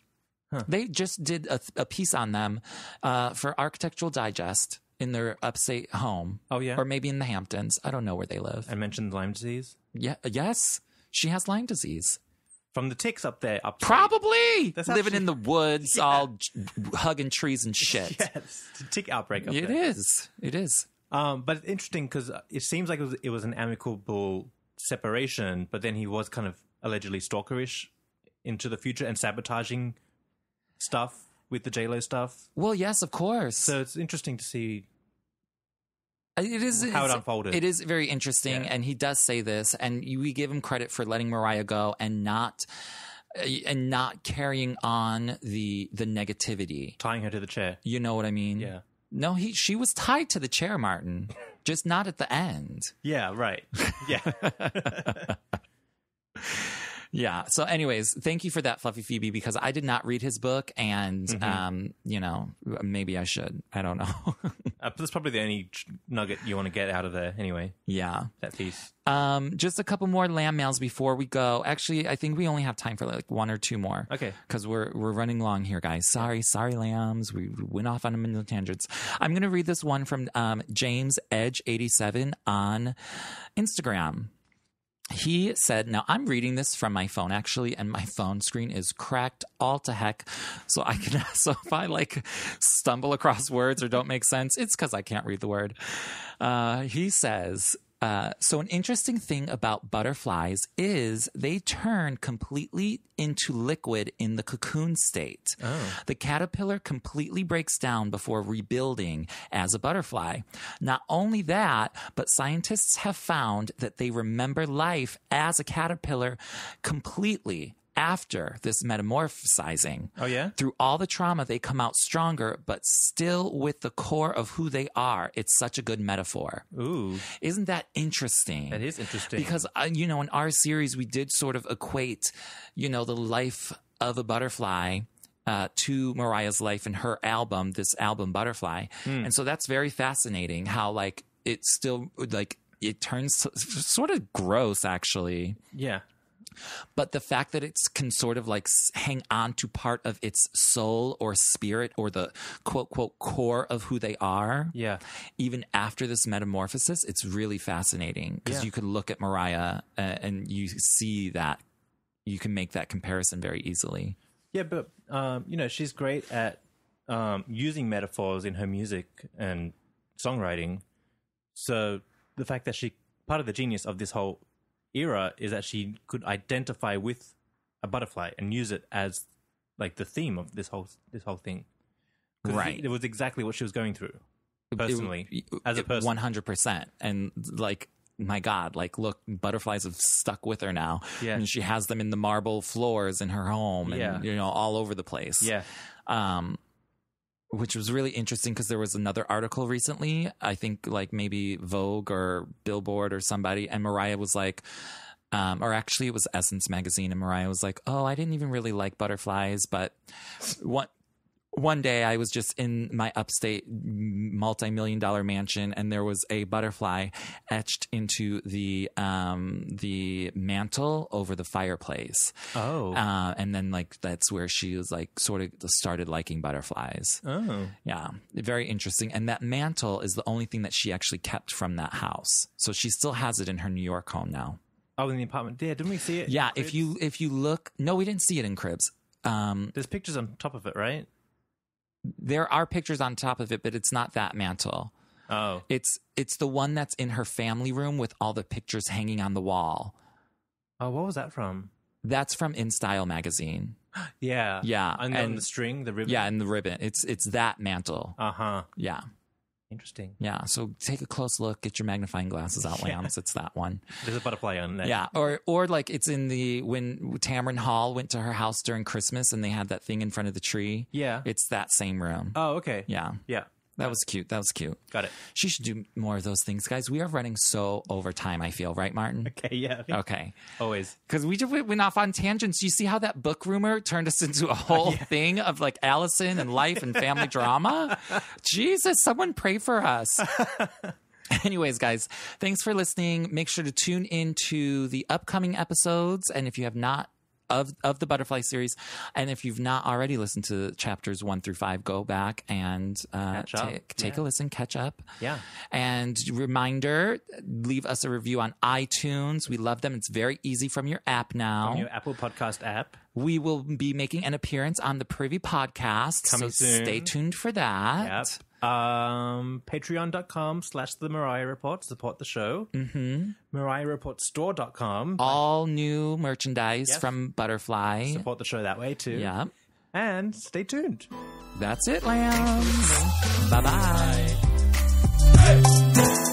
Huh. They just did a piece on them for Architectural Digest in their upstate home. Oh, yeah? Or maybe in the Hamptons. I don't know where they live. I mentioned Lyme disease? Yeah, yes, she has Lyme disease. From the ticks up there. Probably! That's living actually... in the woods, all hugging trees and shit. Yes, it's a tick outbreak up there. It is. It is. But it's interesting because it seems like it was an amicable separation, but then he was kind of allegedly stalkerish into the future and sabotaging stuff with the J-Lo stuff. Well, yes, of course. So it's interesting to see it is how it unfolded. It is very interesting, Yeah. and he does say this, and we give him credit for letting Mariah go and not carrying on the negativity. Tying her to the chair. You know what I mean? Yeah. No, she was tied to the chair, Martin, just not at the end. Yeah, right. Yeah. Yeah. So anyways, thank you for that, Fluffy Phoebe, because I did not read his book, and, you know, maybe I should. I don't know. That's probably the only nugget you want to get out of there anyway. Yeah. That piece. Just a couple more LambMails before we go. Actually, I think we only have time for like one or two more. Okay. Because we're running long here, guys. Sorry, lambs. We went off on a million tangents. I'm going to read this one from James Edge 87 on Instagram. He said, now I'm reading this from my phone actually, and my phone screen is cracked all to heck. So if I like stumble across words or don't make sense, it's because I can't read the word. He says, so an interesting thing about butterflies is they turn completely into liquid in the cocoon state. Oh. The caterpillar completely breaks down before rebuilding as a butterfly. Not only that, but scientists have found that they remember life as a caterpillar completely after this metamorphosizing. Oh, yeah? Through all the trauma, they come out stronger, but still with the core of who they are. It's such a good metaphor. Ooh. Isn't that interesting? That is interesting. Because, you know, in our series, we did sort of equate, you know, the life of a butterfly to Mariah's life in her album, this album Butterfly. And so that's very fascinating how, like, it still, like, it turns sort of gross, actually. Yeah. But the fact that it can sort of like hang on to part of its soul or spirit or the quote, quote, core of who they are. Yeah. Even after this metamorphosis, it's really fascinating because you could look at Mariah and you see that you can make that comparison very easily. Yeah, but, you know, she's great at using metaphors in her music and songwriting. So the fact that part of the genius of this whole era is that she could identify with a butterfly and use it as like the theme of this whole thing. Right. It was exactly what she was going through personally as a person. 100%. And like, my God, like, look, butterflies have stuck with her now. Yeah. And she has them in the marble floors in her home and, you know, all over the place. Yeah. Which was really interesting because there was another article recently, I think like maybe Vogue or Billboard or somebody, and Mariah was like, or actually it was Essence magazine, and Mariah was like, oh, I didn't even really like butterflies, but one day I was just in my upstate multi-million-dollar mansion, and there was a butterfly etched into the mantle over the fireplace. Oh. And then like that's where she was like sort of started liking butterflies. Oh. Yeah, very interesting. And that mantle is the only thing that she actually kept from that house. So she still has it in her New York home now. Oh, in the apartment. Yeah, didn't we see it? Yeah, if you look, no, we didn't see it in Cribs. There's pictures on top of it, right? There are pictures on top of it, but it's not that mantle. Oh. It's the one that's in her family room with all the pictures hanging on the wall. Oh, what was that from? That's from In Style magazine. Yeah. Yeah. And the string, the ribbon. Yeah, and the ribbon. It's that mantle. Uh-huh. Yeah. Interesting. Yeah. So take a close look. Get your magnifying glasses out, Lambs. It's that one. There's a butterfly on there. Yeah. Or like it's in when Tamron Hall went to her house during Christmas and they had that thing in front of the tree. Yeah. It's that same room. Oh, okay. Yeah. Yeah. That was cute. That was cute. Got it. She should do more of those things, guys. We are running so over time, I feel. Right, Martin? Okay, yeah. Okay. Always. Because we just went off on tangents. You see how that book rumor turned us into a whole thing of like Allison and life and family drama? Jesus, someone pray for us. Anyways, guys, thanks for listening. Make sure to tune into the upcoming episodes. And if you have not, of the Butterfly series, and if you've not already listened to chapters 1 through 5, go back and take a listen, catch up. Yeah. And reminder, leave us a review on iTunes. We love them. It's very easy from your app now. From your Apple Podcast app. We will be making an appearance on the Privy Podcast. Coming soon. Stay tuned for that. Yep. Patreon.com/The Mariah Report. Support the show. Mm-hmm. MariahrReportStore.com. All new merchandise from Butterfly. Support the show that way too. Yeah. And stay tuned. That's it, lambs. Bye-bye. Bye.